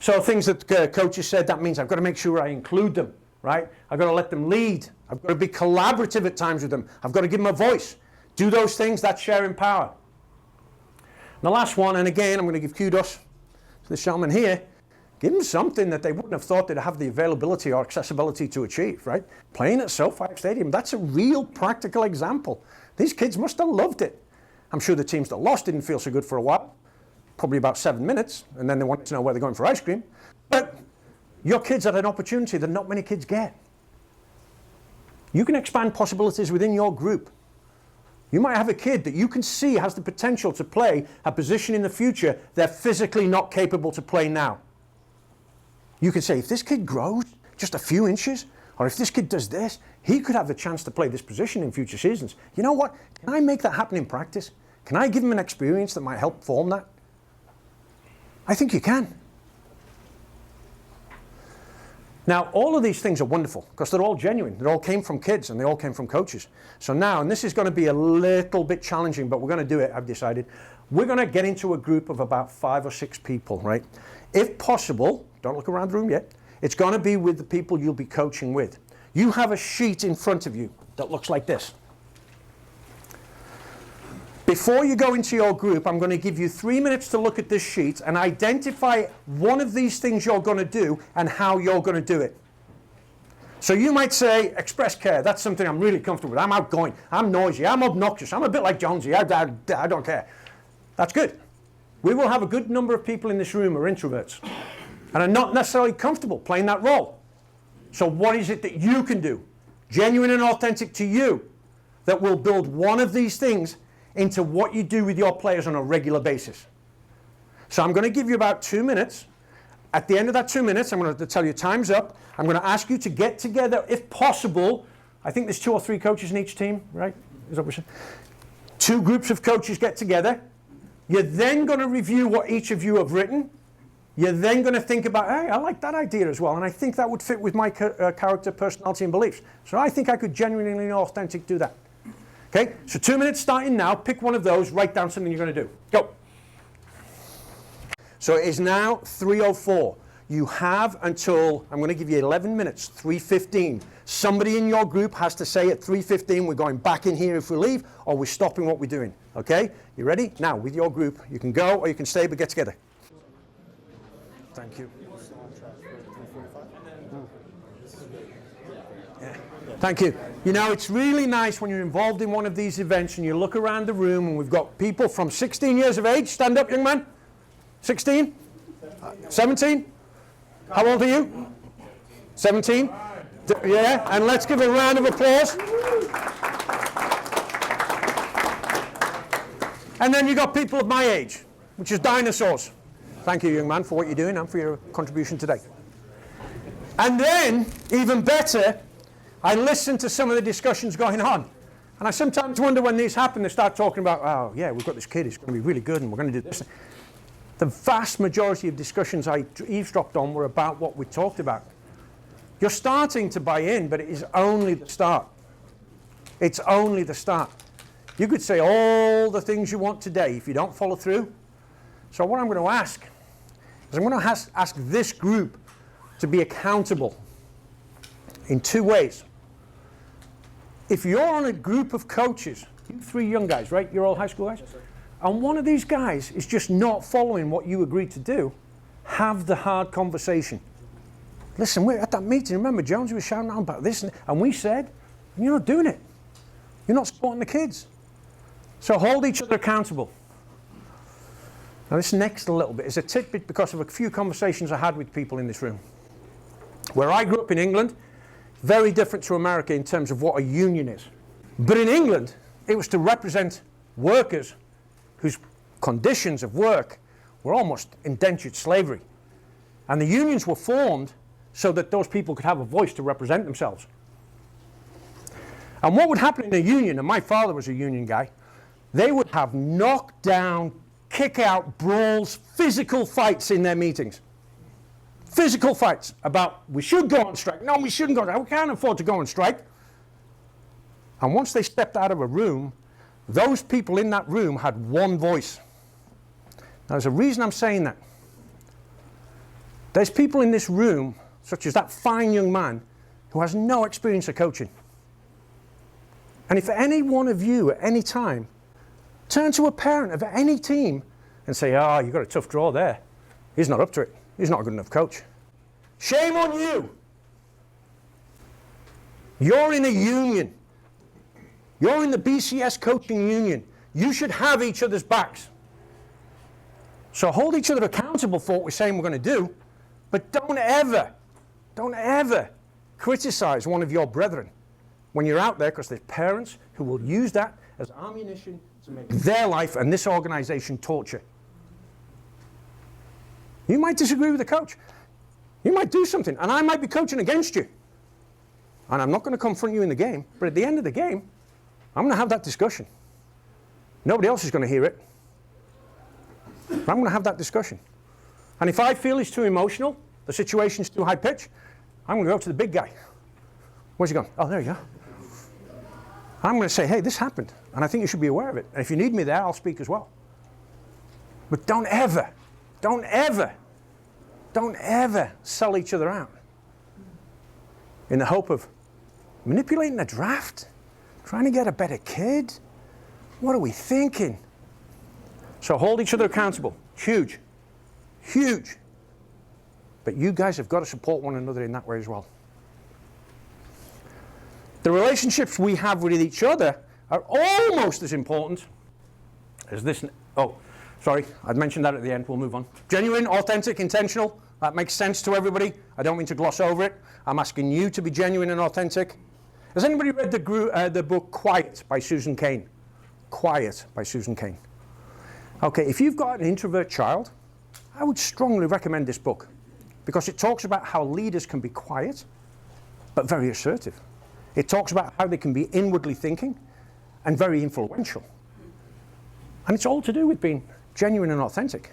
So things that coaches said, that means I've got to make sure I include them, right? I've got to let them lead. I've got to be collaborative at times with them. I've got to give them a voice. Do those things, that's sharing power. And the last one, and again, I'm going to give kudos to this gentleman here. Give them something that they wouldn't have thought they'd have the availability or accessibility to achieve, right? Playing at SoFi Stadium, that's a real practical example. These kids must have loved it. I'm sure the teams that lost didn't feel so good for a while, probably about 7 minutes, and then they wanted to know where they're going for ice cream. But your kids had an opportunity that not many kids get. You can expand possibilities within your group. You might have a kid that you can see has the potential to play a position in the future they're physically not capable to play now. You can say, if this kid grows just a few inches, or if this kid does this, he could have the chance to play this position in future seasons. You know what? Can I make that happen in practice? Can I give him an experience that might help form that? I think you can. Now, all of these things are wonderful because they're all genuine. They all came from kids and they all came from coaches. So now, and this is going to be a little bit challenging, but we're going to do it, I've decided. We're going to get into a group of about 5 or 6 people, right? If possible, don't look around the room yet, it's going to be with the people you'll be coaching with. You have a sheet in front of you that looks like this. Before you go into your group, I'm going to give you 3 minutes to look at this sheet and identify one of these things you're going to do and how you're going to do it. So you might say, express care, that's something I'm really comfortable with. I'm outgoing, I'm noisy, I'm obnoxious, I'm a bit like Jonesy, I don't care. That's good. We will have a good number of people in this room who are introverts and are not necessarily comfortable playing that role. So what is it that you can do, genuine and authentic to you, that will build one of these things into what you do with your players on a regular basis? So I'm going to give you about 2 minutes. At the end of that 2 minutes, I'm going to tell you time's up. I'm going to ask you to get together, if possible. I think there's 2 or 3 coaches in each team, right? Is that what we're saying? 2 groups of coaches get together. You're then going to review what each of you have written. You're then going to think about, hey, I like that idea as well, and I think that would fit with my character, personality, and beliefs. So I think I could genuinely and authentic do that. Okay, so 2 minutes starting now. Pick one of those, write down something you're going to do. Go. So it is now 3:04. You have until, I'm going to give you 11 minutes, 3:15. Somebody in your group has to say at 3:15, we're going back in here if we leave, or we're stopping what we're doing. Okay, you ready? Now, with your group, you can go or you can stay, but get together. Thank you. Yeah. Thank you. You know, it's really nice when you're involved in one of these events and you look around the room and we've got people from 16 years of age. Stand up, young man. 16? 17? How old are you? 17? Yeah, and let's give a round of applause. And then you got people of my age, which is dinosaurs. Thank you, young man, for what you're doing and for your contribution today. And then, even better, I listen to some of the discussions going on. And I sometimes wonder when these happen, they start talking about, oh, yeah, we've got this kid, he's going to be really good, and we're going to do this. The vast majority of discussions I eavesdropped on were about what we talked about. You're starting to buy in, but it is only the start. It's only the start. You could say all the things you want today if you don't follow through. So what I'm going to ask is I'm going to ask this group to be accountable in 2 ways. If you're on a group of coaches, you 3 young guys, right? You're all high school guys? Yes, sir. and one of these guys is just not following what you agreed to do, have the hard conversation. Listen, we're at that meeting, remember Jones was shouting out about this, and we said, you're not doing it. You're not supporting the kids. So hold each other accountable. Now this next little bit is a tidbit because of a few conversations I had with people in this room. Where I grew up in England, very different to America in terms of what a union is. But in England, it was to represent workers whose conditions of work were almost indentured slavery. And the unions were formed so that those people could have a voice to represent themselves. And what would happen in a union, and my father was a union guy, they would have knockdown, kick-out, brawls, physical fights in their meetings. Physical fights about, we should go on strike. No, we shouldn't go on strike. We can't afford to go on strike. And once they stepped out of a room, those people in that room had one voice. Now, there's a reason I'm saying that. There's people in this room, such as that fine young man, who has no experience of coaching. And if any one of you at any time turn to a parent of any team and say, oh, you've got a tough draw there. He's not up to it. He's not a good enough coach. Shame on you. You're in a union. You're in the BCS coaching union. You should have each other's backs. So hold each other accountable for what we're saying we're going to do, but don't ever criticize one of your brethren when you're out there, because there's parents who will use that as ammunition to make their life and this organization torture. You might disagree with the coach. You might do something, and I might be coaching against you. And I'm not going to confront you in the game, but at the end of the game, I'm going to have that discussion. Nobody else is going to hear it. But I'm going to have that discussion. And if I feel it's too emotional, the situation's too high pitch, I'm going to go to the big guy. Where's he gone? Oh, there you go. I'm going to say, hey, this happened, and I think you should be aware of it. And if you need me there, I'll speak as well. But don't ever sell each other out in the hope of manipulating the draft, trying to get a better kid. What are we thinking? So hold each other accountable. Huge. But you guys have got to support one another in that way as well. The relationships we have with each other are almost as important as this. Oh, sorry, I'd mentioned that at the end. We'll move on. Genuine, authentic, intentional. That makes sense to everybody. I don't mean to gloss over it. I'm asking you to be genuine and authentic. Has anybody read the book Quiet by Susan Cain? Quiet by Susan Cain. Okay, if you've got an introvert child, I would strongly recommend this book because it talks about how leaders can be quiet but very assertive. It talks about how they can be inwardly thinking and very influential. And it's all to do with being genuine and authentic.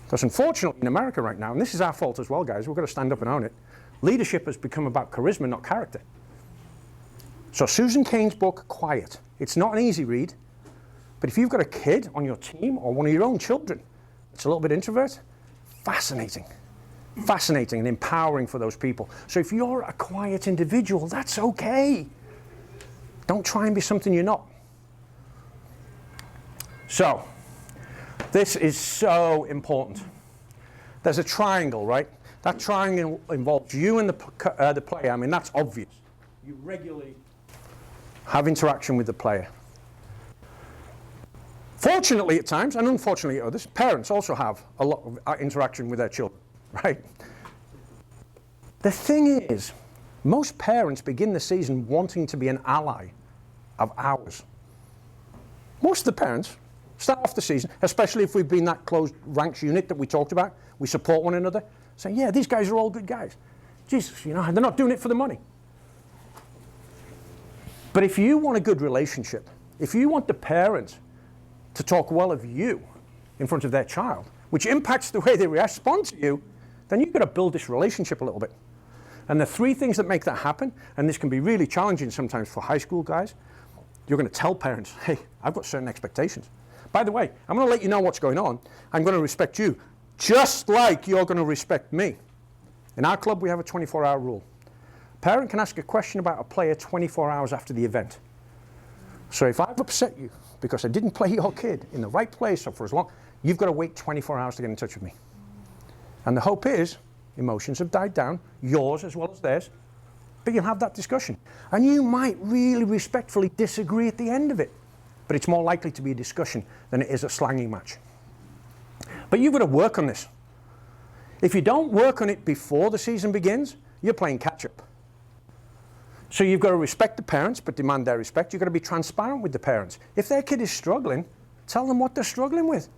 Because unfortunately in America right now, and this is our fault as well, guys, we've got to stand up and own it, leadership has become about charisma, not character. So Susan Cain's book, Quiet. It's not an easy read, but if you've got a kid on your team or one of your own children that's a little bit introvert, fascinating and empowering for those people. So if you're a quiet individual, that's okay. Don't try and be something you're not. So, this is so important. There's a triangle, right? That triangle involves you and the player. I mean, that's obvious. You regularly have interaction with the player. Fortunately at times, and unfortunately at others, parents also have a lot of interaction with their children, right? The thing is, most parents begin the season wanting to be an ally of ours. Most of the parents start off the season, especially if we've been that closed ranks unit that we talked about, we support one another, saying, yeah, these guys are all good guys. Jesus, you know, they're not doing it for the money. But if you want a good relationship, if you want the parent to talk well of you in front of their child, which impacts the way they respond to you, then you've got to build this relationship a little bit. And the three things that make that happen, and this can be really challenging sometimes for high school guys, you're going to tell parents, hey, I've got certain expectations. By the way, I'm going to let you know what's going on. I'm going to respect you, just like you're going to respect me. In our club, we have a 24-hour rule. A parent can ask a question about a player 24 hours after the event. So if I've upset you because I didn't play your kid in the right place or for as long, you've got to wait 24 hours to get in touch with me. And the hope is, emotions have died down, yours as well as theirs, but you'll have that discussion. And you might really respectfully disagree at the end of it, but it's more likely to be a discussion than it is a slanging match. But you've got to work on this. If you don't work on it before the season begins, you're playing catch-up. So you've got to respect the parents, but demand their respect. You've got to be transparent with the parents. If their kid is struggling, tell them what they're struggling with.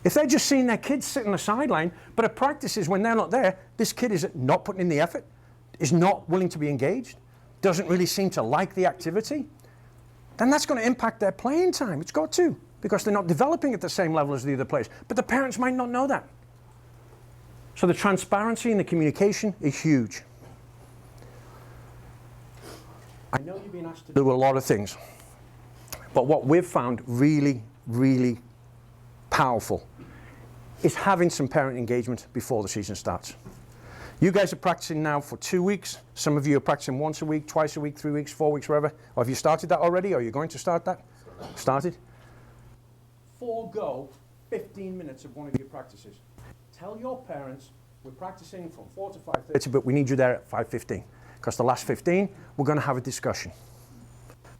If they're just seeing their kids sit on the sideline, but at practices when they're not there, this kid is not putting in the effort, is not willing to be engaged, doesn't really seem to like the activity, then that's going to impact their playing time. It's got to, because they're not developing at the same level as the other players. But the parents might not know that. So the transparency and the communication is huge. I know you've been asked to do a lot of things, but what we've found really, really powerful is having some parent engagement before the season starts. You guys are practicing now for 2 weeks. Some of you are practicing once a week, twice a week, 3 weeks, 4 weeks, wherever. Or have you started that already? Or are you going to start that? Started? Forego 15 minutes of one of your practices. Tell your parents, we're practicing from 4 to 5:30, but we need you there at 5:15. Because the last 15, we're going to have a discussion.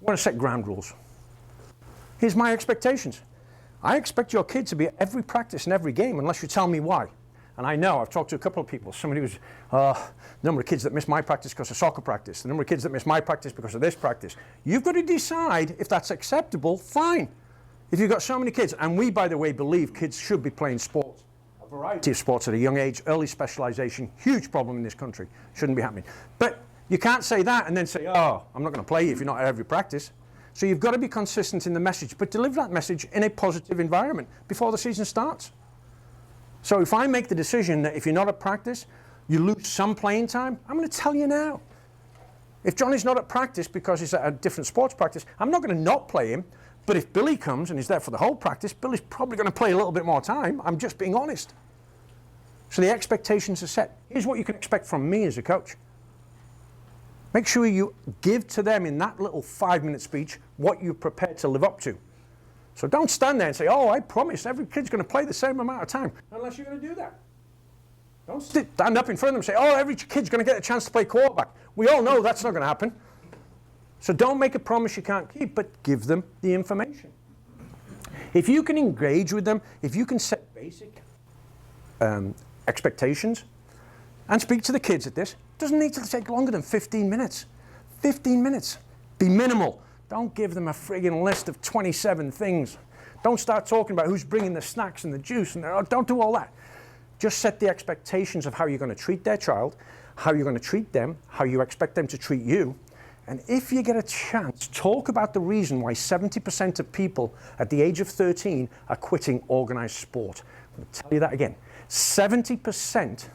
We're going to set ground rules. Here's my expectations. I expect your kid to be at every practice and every game unless you tell me why. And I know, I've talked to a couple of people. Somebody was, the number of kids that miss my practice because of soccer practice, the number of kids that miss my practice because of this practice. You've got to decide if that's acceptable, fine. If you've got so many kids, and we, by the way, believe kids should be playing sports, a variety of sports at a young age, early specialization, huge problem in this country, shouldn't be happening. But you can't say that and then say, oh, I'm not going to play you if you're not at every practice. So you've got to be consistent in the message, but deliver that message in a positive environment before the season starts. So if I make the decision that if you're not at practice, you lose some playing time, I'm going to tell you now. If Johnny's not at practice because he's at a different sports practice, I'm not going to not play him. But if Billy comes and he's there for the whole practice, Billy's probably going to play a little bit more time. I'm just being honest. So the expectations are set. Here's what you can expect from me as a coach. Make sure you give to them in that little 5-minute speech what you're prepared to live up to. So don't stand there and say, oh, I promise every kid's going to play the same amount of time, unless you're going to do that. Don't stand up in front of them and say, oh, every kid's going to get a chance to play quarterback. We all know that's not going to happen. So don't make a promise you can't keep, but give them the information. If you can engage with them, if you can set basic expectations, and speak to the kids at this, it doesn't need to take longer than 15 minutes. 15 minutes. Be minimal. Don't give them a friggin' list of 27 things. Don't start talking about who's bringing the snacks and the juice, and don't do all that. Just set the expectations of how you're going to treat their child, how you're going to treat them, how you expect them to treat you. And if you get a chance, talk about the reason why 70% of people at the age of 13 are quitting organized sport. I'm going to tell you that again. 70%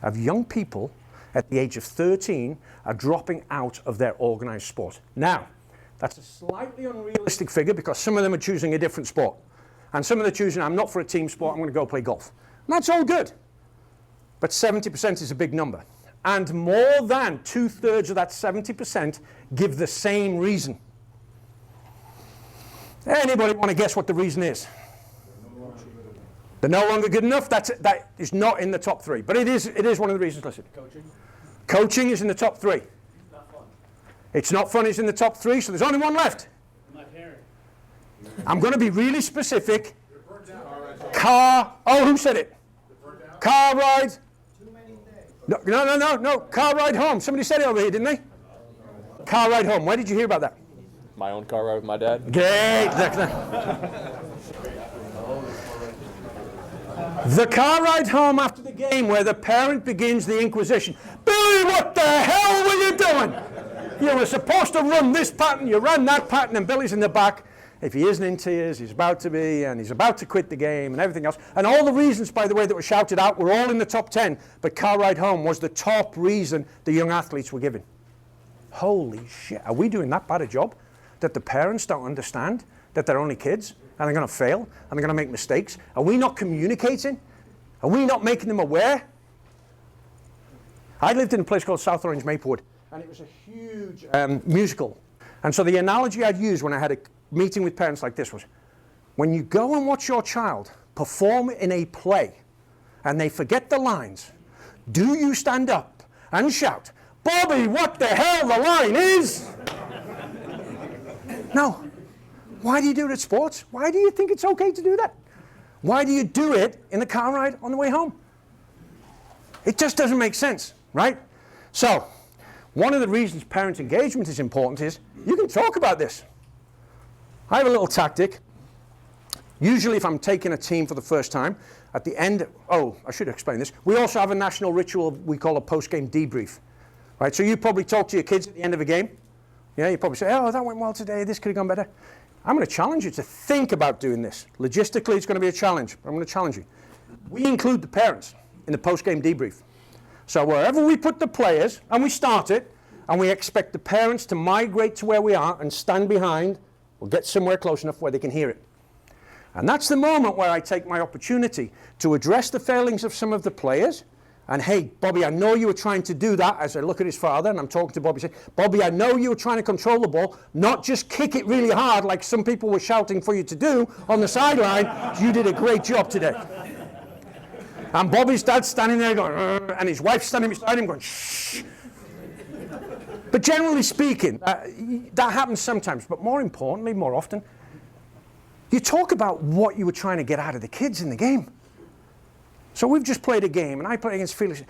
of young people at the age of 13 are dropping out of their organized sport. Now, that's a slightly unrealistic figure because some of them are choosing a different sport. And some of them are choosing, I'm not for a team sport, I'm going to go play golf. And that's all good. But 70% is a big number. And more than 2/3 of that 70% give the same reason. Anybody want to guess what the reason is? They're no longer good enough. That is not in the top 3, but it is one of the reasons listed. Coaching is in the top 3. It's not fun. It's in the top 3, so there's only one left. My parent. I'm going to be really specific. Who said it? Car ride. No. Car ride home. Somebody said it over here, didn't they? Car ride home. Where did you hear about that? My own car ride with my dad. Great. The car ride home after the game where the parent begins the inquisition. Billy, what the hell were you doing? You were supposed to run this pattern, you ran that pattern, and Billy's in the back. If he isn't in tears, he's about to be, and he's about to quit the game and everything else. And all the reasons, by the way, that were shouted out were all in the top 10, but car ride home was the top reason the young athletes were given. Holy shit, are we doing that bad a job? That the parents don't understand that they're only kids, and they're going to fail, and they're going to make mistakes? Are we not communicating? Are we not making them aware? I lived in a place called South Orange Maplewood, and it was a huge musical. And so the analogy I'd use when I had meeting with parents like this was, when you go and watch your child perform in a play and they forget the lines, do you stand up and shout, Bobby, what the hell the line is? No. Why do you do it at sports? Why do you think it's okay to do that? Why do you do it in the car ride on the way home? It just doesn't make sense, right? So, one of the reasons parent engagement is important is you can talk about this. I have a little tactic. Usually if I'm taking a team for the first time, at the end, I should explain this. We also have a national ritual we call a post-game debrief. Right? So you probably talk to your kids at the end of a game. Yeah, you probably say, oh, that went well today, this could have gone better. I'm going to challenge you to think about doing this. Logistically, it's going to be a challenge, but I'm going to challenge you. We include the parents in the post-game debrief. So wherever we put the players, and we start it, and we expect the parents to migrate to where we are and stand behind, or get somewhere close enough where they can hear it. And that's the moment where I take my opportunity to address the failings of some of the players. And hey, Bobby, I know you were trying to do that, as I look at his father, and I'm talking to Bobby, saying, Bobby, I know you were trying to control the ball, not just kick it really hard like some people were shouting for you to do on the sideline. You did a great job today. And Bobby's dad's standing there going, and his wife's standing beside him going, shh. But generally speaking, that happens sometimes, but more importantly, more often, you talk about what you were trying to get out of the kids in the game. So we've just played a game, and I played against Felix.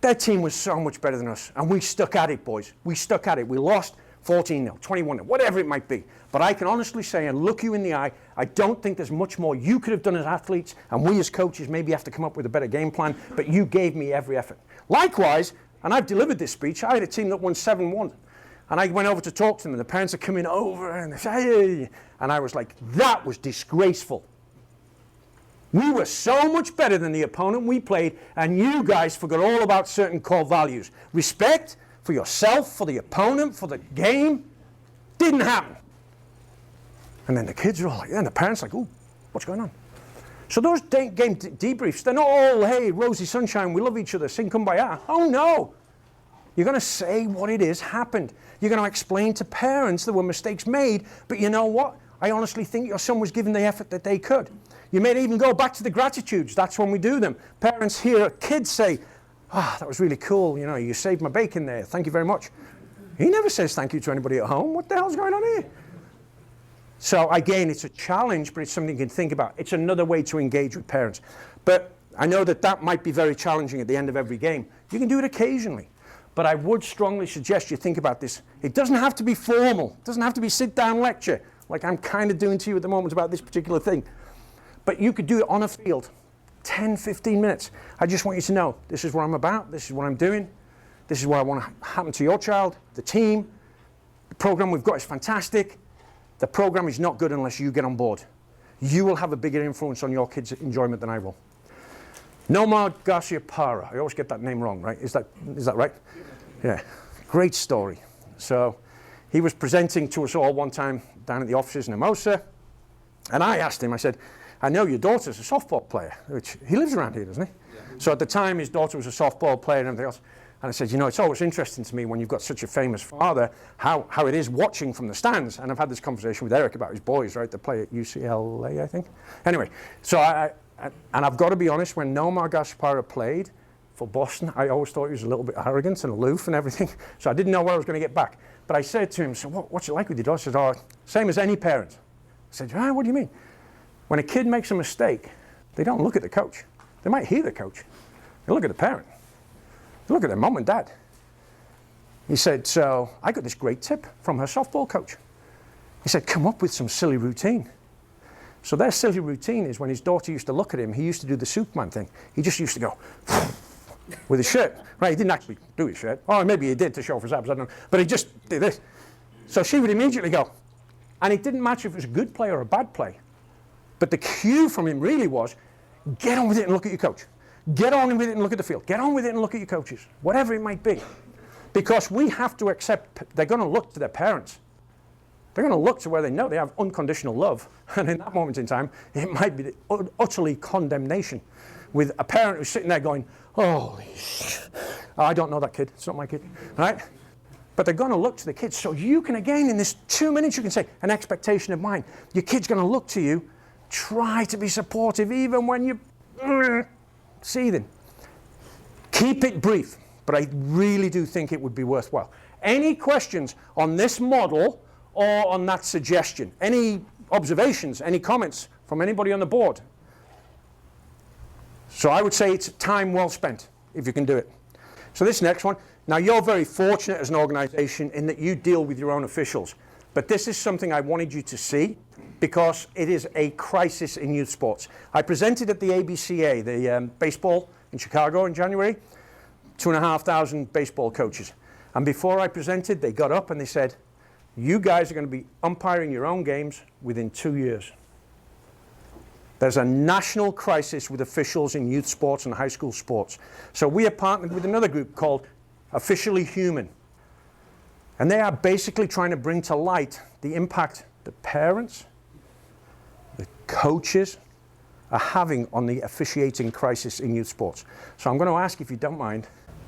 Their team was so much better than us, and we stuck at it, boys. We stuck at it. We lost 14-0, 21-0, whatever it might be. But I can honestly say and look you in the eye, I don't think there's much more you could have done as athletes, and we as coaches maybe have to come up with a better game plan, but you gave me every effort. Likewise, and I've delivered this speech, I had a team that won 7-1. And I went over to talk to them, and the parents are coming over, and they say, hey. And I was like, that was disgraceful. We were so much better than the opponent we played, and you guys forgot all about certain core values. Respect for yourself, for the opponent, for the game. Didn't happen. And then the kids are all like, and the parents are like, ooh, what's going on? So those game debriefs, they're not all, hey, rosy sunshine, we love each other, sing kumbaya. Oh no. You're going to say what it is happened. You're going to explain to parents there were mistakes made, but you know what? I honestly think your son was given the effort that they could. You may even go back to the gratitudes. That's when we do them. Parents hear kids say, that was really cool. You know, you saved my bacon there. Thank you very much. He never says thank you to anybody at home. What the hell's going on here? So again, it's a challenge, but it's something you can think about. It's another way to engage with parents. But I know that might be very challenging at the end of every game. You can do it occasionally. But I would strongly suggest you think about this. It doesn't have to be formal. It doesn't have to be sit-down lecture, like I'm kind of doing to you at the moment about this particular thing. But you could do it on a field, 10, 15 minutes. I just want you to know, this is what I'm about, this is what I'm doing, this is what I want to happen to your child, the team. The program we've got is fantastic. The program is not good unless you get on board. You will have a bigger influence on your kids' enjoyment than I will. Nomar Garcia-Parra, I always get that name wrong, right? Is that right? Yeah, great story. So he was presenting to us all one time down at the offices in Hermosa, and I asked him, I said, I know your daughter's a softball player, which he lives around here, doesn't he? Yeah. So at the time, his daughter was a softball player and everything else. And I said, you know, it's always interesting to me when you've got such a famous father, how it is watching from the stands. And I've had this conversation with Eric about his boys, right? They play at UCLA, I think. Anyway, so and I've got to be honest, when Nomar Garcia-Parra played for Boston, I always thought he was a little bit arrogant and aloof and everything. So I didn't know where I was going to get back. But I said to him, so what's it like with your daughter? He said, oh, same as any parent. I said, what do you mean? When a kid makes a mistake, they don't look at the coach. They might hear the coach. They look at the parent. They look at their mom and dad. He said, so I got this great tip from her softball coach. He said, come up with some silly routine. So their silly routine is when his daughter used to look at him, he used to do the Superman thing. He just used to go with his shirt. Right, he didn't actually do his shirt. Or maybe he did to show off his abs, I don't know. But he just did this. So she would immediately go. And it didn't matter if it was a good play or a bad play. But the cue from him really was, get on with it and look at your coach. Get on with it and look at the field. Get on with it and look at your coaches, whatever it might be. Because we have to accept, they're going to look to their parents. They're going to look to where they know they have unconditional love. And in that moment in time, it might be utterly condemnation with a parent who's sitting there going, holy shit, I don't know that kid. It's not my kid, right? But they're going to look to the kids. So you can, again, in this 2 minutes, you can say, an expectation of mine. Your kid's going to look to you. Try to be supportive even when you're seething. Keep it brief, but I really do think it would be worthwhile. Any questions on this model or on that suggestion? Any observations, any comments from anybody on the board? So I would say it's time well spent if you can do it. So this next one, now you're very fortunate as an organization in that you deal with your own officials, but this is something I wanted you to see because it is a crisis in youth sports. I presented at the ABCA, the baseball in Chicago in January, 2,500 baseball coaches. And before I presented, they got up and they said, you guys are going to be umpiring your own games within 2 years. There's a national crisis with officials in youth sports and high school sports. So we have partnered with another group called Officially Human. And they are basically trying to bring to light the impact the parents, the coaches are having on the officiating crisis in youth sports. So I'm going to ask, if you don't mind,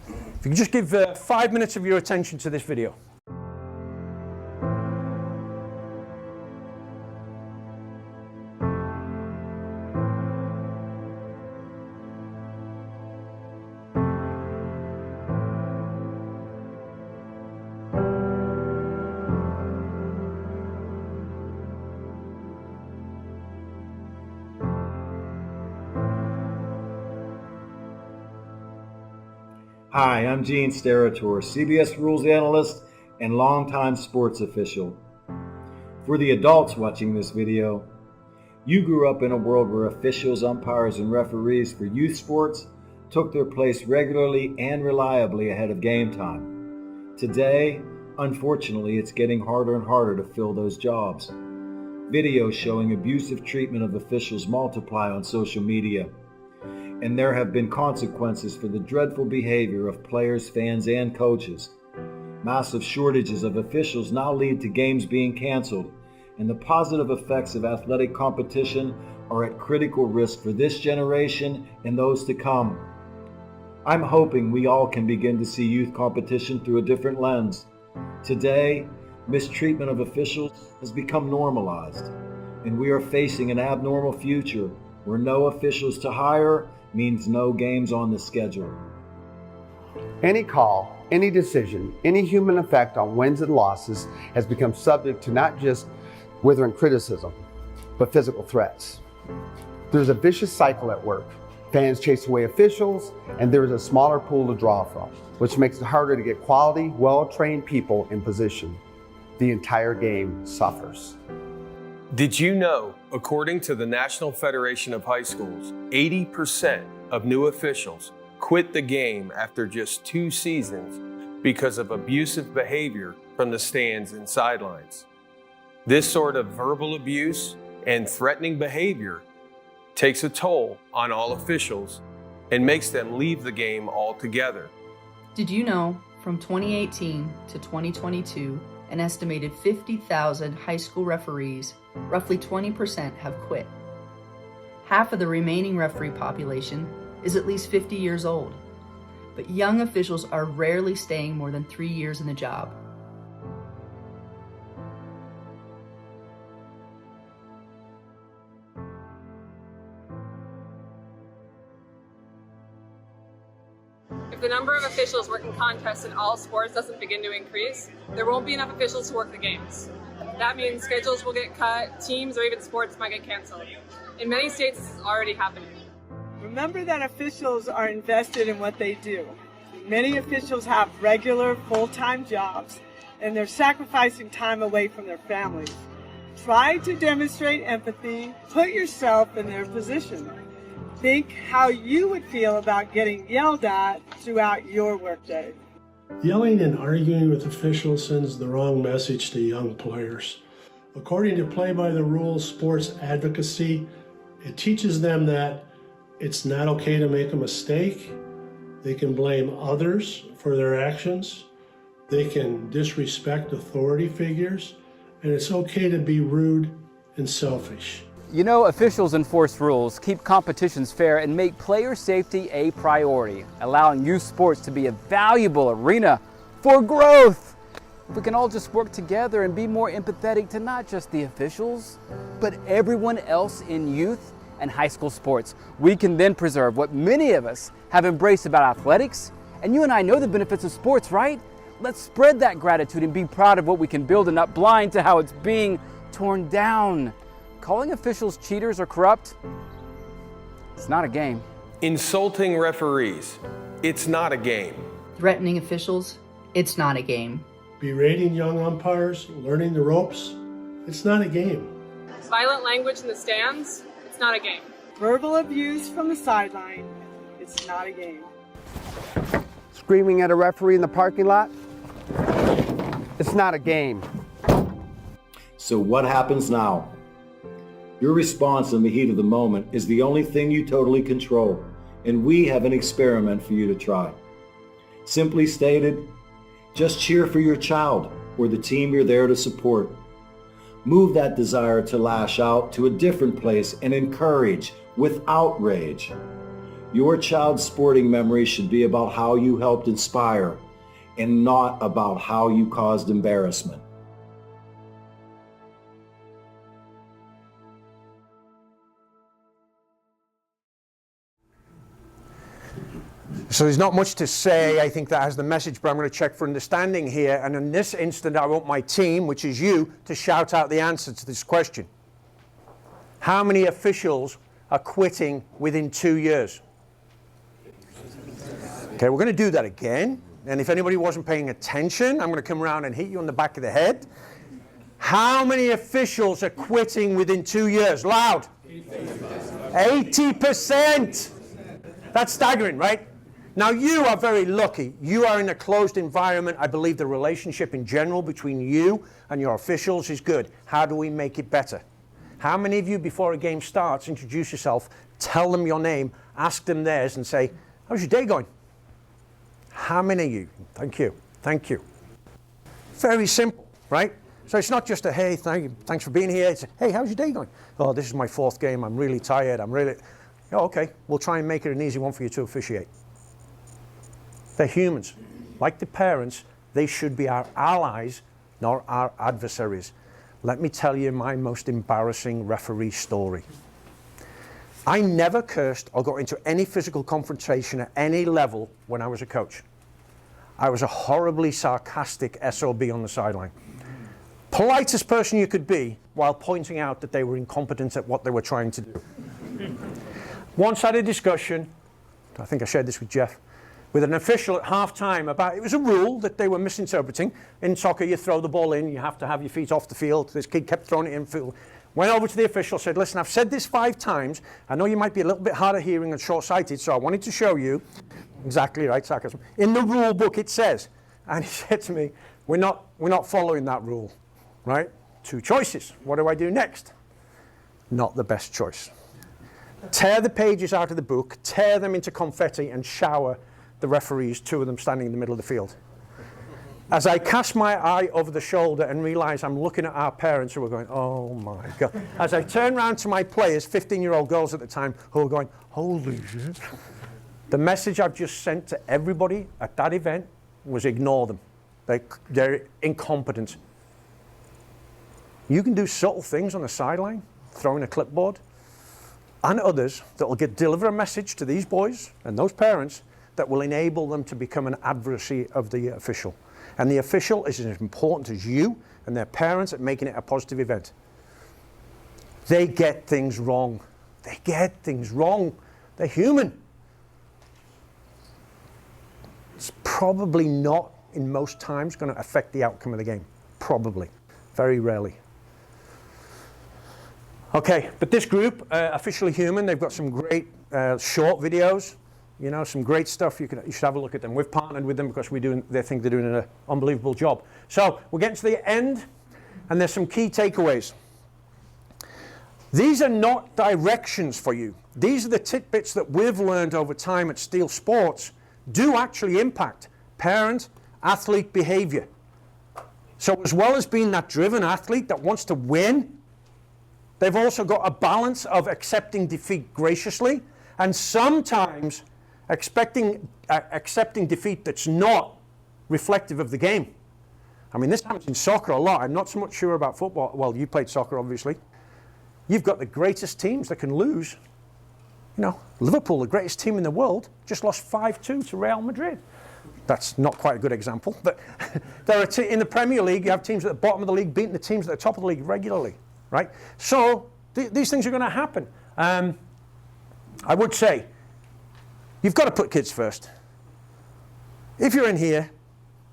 if you could just give 5 minutes of your attention to this video. Hi, I'm Gene Sterator, CBS Rules Analyst and longtime sports official. For the adults watching this video, you grew up in a world where officials, umpires, and referees for youth sports took their place regularly and reliably ahead of game time. Today, unfortunately, it's getting harder and harder to fill those jobs. Videos showing abusive treatment of officials multiply on social media. And there have been consequences for the dreadful behavior of players, fans, and coaches. Massive shortages of officials now lead to games being canceled, and the positive effects of athletic competition are at critical risk for this generation and those to come. I'm hoping we all can begin to see youth competition through a different lens. Today, mistreatment of officials has become normalized, and we are facing an abnormal future where no officials to hire means no games on the schedule. Any call, any decision, any human effect on wins and losses has become subject to not just withering criticism, but physical threats. There's a vicious cycle at work. Fans chase away officials, and there is a smaller pool to draw from, which makes it harder to get quality, well-trained people in position. The entire game suffers. Did you know, according to the National Federation of High Schools, 80% of new officials quit the game after just 2 seasons because of abusive behavior from the stands and sidelines? This sort of verbal abuse and threatening behavior takes a toll on all officials and makes them leave the game altogether. Did you know, from 2018 to 2022, an estimated 50,000 high school referees, roughly 20%, have quit. Half of the remaining referee population is at least 50 years old, but young officials are rarely staying more than 3 years in the job. If the number of officials working contests in all sports doesn't begin to increase, there won't be enough officials to work the games. That means schedules will get cut, teams or even sports might get canceled. In many states, this is already happening. Remember that officials are invested in what they do. Many officials have regular, full-time jobs, and they're sacrificing time away from their families. Try to demonstrate empathy, put yourself in their position. Think how you would feel about getting yelled at throughout your workday. Yelling and arguing with officials sends the wrong message to young players. According to Play by the Rules Sports Advocacy, it teaches them that it's not okay to make a mistake. They can blame others for their actions. They can disrespect authority figures, and it's okay to be rude and selfish. You know, officials enforce rules, keep competitions fair, and make player safety a priority, allowing youth sports to be a valuable arena for growth. If we can all just work together and be more empathetic to not just the officials, but everyone else in youth and high school sports, we can then preserve what many of us have embraced about athletics. And you and I know the benefits of sports, right? Let's spread that gratitude and be proud of what we can build and not blind to how it's being torn down. Calling officials cheaters or corrupt, it's not a game. Insulting referees, it's not a game. Threatening officials, it's not a game. Berating young umpires, learning the ropes, it's not a game. Violent language in the stands, it's not a game. Verbal abuse from the sideline, it's not a game. Screaming at a referee in the parking lot, it's not a game. So what happens now? Your response in the heat of the moment is the only thing you totally control, and we have an experiment for you to try. Simply stated, just cheer for your child or the team you're there to support. Move that desire to lash out to a different place and encourage without rage. Your child's sporting memory should be about how you helped inspire and not about how you caused embarrassment. So there's not much to say. I think that has the message, but I'm going to check for understanding here. And in this instant, I want my team, which is you, to shout out the answer to this question. How many officials are quitting within 2 years? Okay, we're going to do that again. And if anybody wasn't paying attention, I'm going to come around and hit you on the back of the head. How many officials are quitting within 2 years? Loud. 80%. That's staggering, right? Now, you are very lucky. You are in a closed environment. I believe the relationship in general between you and your officials is good. How do we make it better? How many of you, before a game starts, introduce yourself, tell them your name, ask them theirs, and say, how's your day going? How many of you? Thank you. Thank you. Very simple, right? So it's not just a, hey, thanks for being here. It's a, hey, how's your day going? Oh, this is my 4th game. I'm really tired. Oh, okay, we'll try and make it an easy one for you to officiate. They're humans. Like the parents, they should be our allies, not our adversaries. Let me tell you my most embarrassing referee story. I never cursed or got into any physical confrontation at any level when I was a coach. I was a horribly sarcastic SOB on the sideline. Politest person you could be while pointing out that they were incompetent at what they were trying to do. Once I had a discussion, I think I shared this with Jeff, with an official at halftime about, it was a rule that they were misinterpreting. In soccer, you throw the ball in, you have to have your feet off the field. This kid kept throwing it in field. Went over to the official, said, listen, I've said this 5 times. I know you might be a little bit hard of hearing and short-sighted, so I wanted to show you, exactly right, sarcasm. In the rule book it says, and he said to me, we're not following that rule, right? 2 choices. What do I do next? Not the best choice. Tear the pages out of the book, tear them into confetti, and shower the referees, 2 of them standing in the middle of the field. As I cast my eye over the shoulder and realize I'm looking at our parents who were going, oh my God. As I turn around to my players, 15-year-old girls at the time, who were going, holy shit. The message I've just sent to everybody at that event was ignore them. They're incompetent. You can do subtle things on the sideline, throwing a clipboard, and others that will deliver a message to these boys and those parents that will enable them to become an adversary of the official. And the official is as important as you and their parents at making it a positive event. They get things wrong. They get things wrong. They're human. It's probably not, in most times, going to affect the outcome of the game. Probably. Very rarely. Okay, but this group, Officially Human, they've got some great short videos. You know, some great stuff. You should have a look at them. We've partnered with them because they think they're doing an unbelievable job. So we're getting to the end, and there's some key takeaways. These are not directions for you. These are the tidbits that we've learned over time at Steel Sports do actually impact parent-athlete behavior. So as well as being that driven athlete that wants to win, they've also got a balance of accepting defeat graciously and sometimes accepting defeat that's not reflective of the game. I mean, this happens in soccer a lot. I'm not so much sure about football. Well, you played soccer, obviously. You've got the greatest teams that can lose. You know, Liverpool, the greatest team in the world, just lost 5-2 to Real Madrid. That's not quite a good example, but there are in the Premier League, you have teams at the bottom of the league beating the teams at the top of the league regularly, right? So these things are going to happen. I would say, you've got to put kids first. If you're in here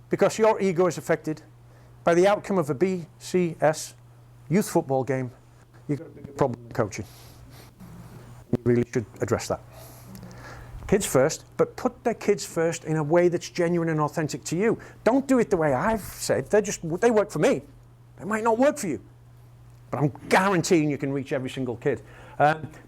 because your ego is affected by the outcome of a BCS youth football game, you've got a bigger problem with coaching. You really should address that. Kids first, but put their kids first in a way that's genuine and authentic to you. Don't do it the way I've said. They work for me. They might not work for you. But I'm guaranteeing you can reach every single kid.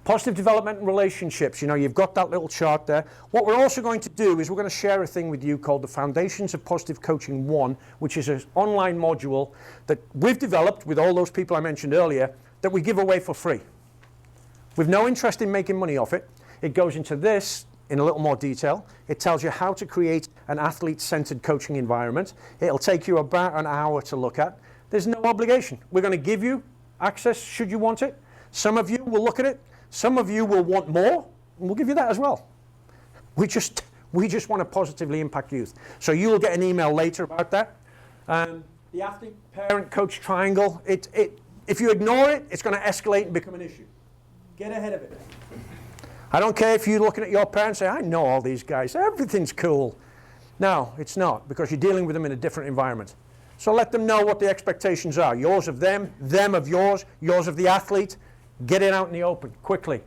Positive development and relationships. You know, you've got that little chart there. What we're also going to do is we're going to share a thing with you called the Foundations of Positive Coaching 1, which is an online module that we've developed with all those people I mentioned earlier that we give away for free. We've no interest in making money off it. It goes into this in a little more detail. It tells you how to create an athlete-centered coaching environment. It'll take you about an hour to look at. There's no obligation. We're going to give you access should you want it. Some of you will look at it. Some of you will want more, and we'll give you that as well. We just want to positively impact youth. So you will get an email later about that. The athlete-parent-coach triangle, if you ignore it, it's going to escalate and become an issue. Get ahead of it. I don't care if you're looking at your parents and say, I know all these guys, everything's cool. No, it's not, because you're dealing with them in a different environment. So let them know what the expectations are. Yours of them of yours of the athlete. Get it out in the open, quickly.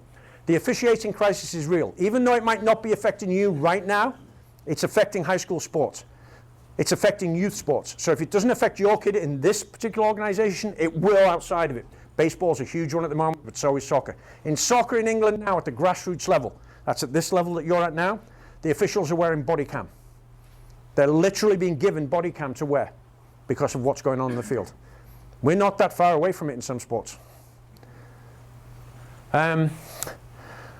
The officiating crisis is real. Even though it might not be affecting you right now, it's affecting high school sports. It's affecting youth sports. So if it doesn't affect your kid in this particular organization, it will outside of it. Baseball's a huge one at the moment, but so is soccer. In soccer in England now at the grassroots level, that's at this level that you're at now, the officials are wearing body cam. They're literally being given body cam to wear because of what's going on in the field. We're not that far away from it in some sports. I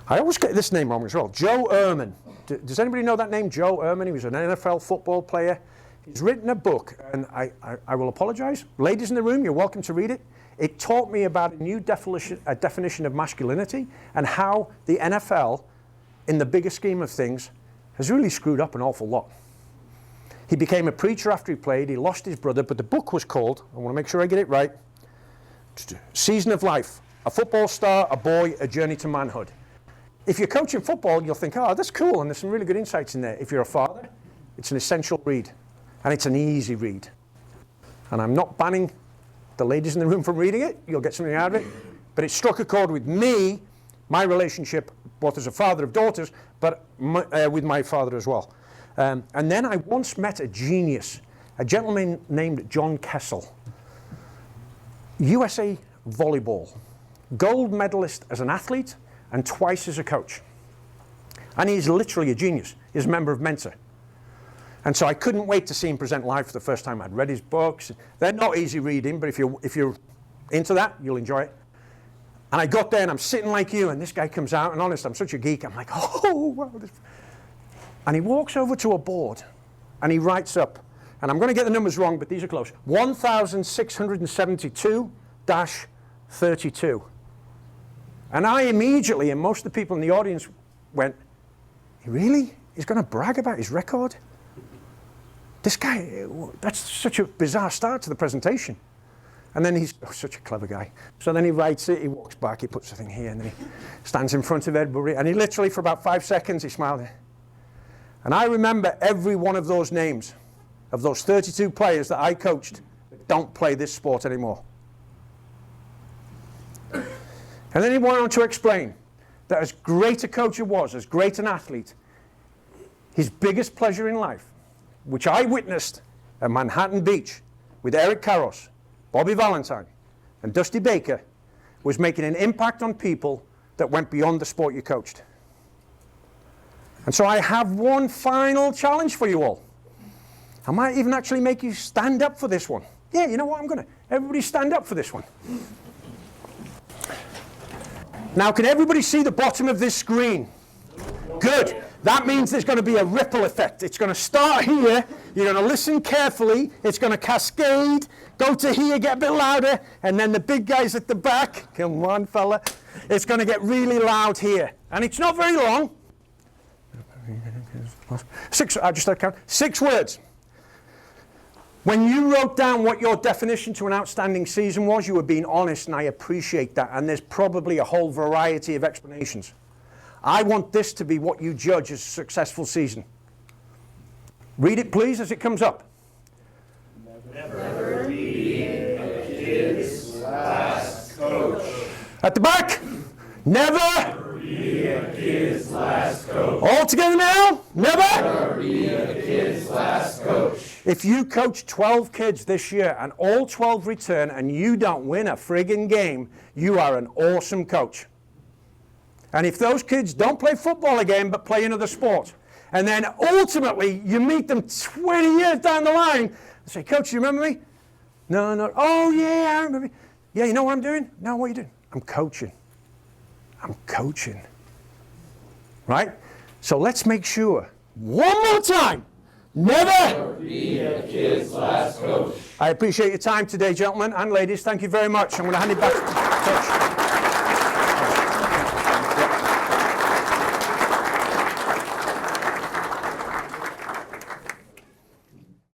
always get this name wrong as well. Joe Ehrman. Does anybody know that name, Joe Ehrman? He was an NFL football player. He's written a book, and I will apologize. Ladies in the room, you're welcome to read it. It taught me about a new definition of masculinity and how the NFL, in the bigger scheme of things, has really screwed up an awful lot. He became a preacher after he played. He lost his brother, but the book was called, I want to make sure I get it right, Season of Life. A football star, a boy, a journey to manhood. If you're coaching football, you'll think, oh, that's cool, and there's some really good insights in there. If you're a father, it's an essential read, and it's an easy read. And I'm not banning the ladies in the room from reading it. You'll get something out of it. But it struck a chord with me, my relationship, both as a father of daughters, but with my father as well. And then I once met a genius, a gentleman named John Kessel, USA volleyball, gold medalist as an athlete and twice as a coach. And he's literally a genius. He's a member of Mentor. And so I couldn't wait to see him present live for the first time. I'd read his books. They're not easy reading, but if you're into that, you'll enjoy it. And I got there and I'm sitting like you, and this guy comes out, and honest, I'm such a geek. I'm like, oh, wow. And he walks over to a board and he writes up, and I'm going to get the numbers wrong, but these are close, 1,672-32. And I immediately, and most of the people in the audience went, really? He's going to brag about his record? This guy, that's such a bizarre start to the presentation. And then he's such a clever guy. So then he writes it, he walks back, he puts the thing here, and then he stands in front of everybody, and he literally, for about 5 seconds, he smiled. And I remember every one of those names, of those 32 players that I coached, that don't play this sport anymore. And then he went on to explain that as great a coach he was, as great an athlete, his biggest pleasure in life, which I witnessed at Manhattan Beach with Eric Karros, Bobby Valentine, and Dusty Baker, was making an impact on people that went beyond the sport you coached. And so I have one final challenge for you all. I might even actually make you stand up for this one. Yeah, you know what, everybody stand up for this one. Now, can everybody see the bottom of this screen? Good. That means there's going to be a ripple effect. It's going to start here. You're going to listen carefully. It's going to cascade, go to here, get a bit louder, and then the big guys at the back, come on, fella, it's going to get really loud here. And it's not very long. I just had to count. 6 words. When you wrote down what your definition to an outstanding season was, you were being honest, and I appreciate that. And there's probably a whole variety of explanations. I want this to be what you judge as a successful season. Read it, please, as it comes up. Never be a kid's last coach. At the back. Never be a kid's last coach. All together now. Never be a kid's last coach. If you coach 12 kids this year and all 12 return and you don't win a friggin' game, you are an awesome coach. And if those kids don't play football again but play another sport, and then ultimately you meet them 20 years down the line and say, Coach, do you remember me? No. Oh, yeah, I remember. Yeah, you know what I'm doing? No, what are you doing? I'm coaching. I'm coaching. Right? So let's make sure, one more time, never be a kid's last coach. I appreciate your time today, gentlemen and ladies. Thank you very much. I'm going to hand it back to Coach.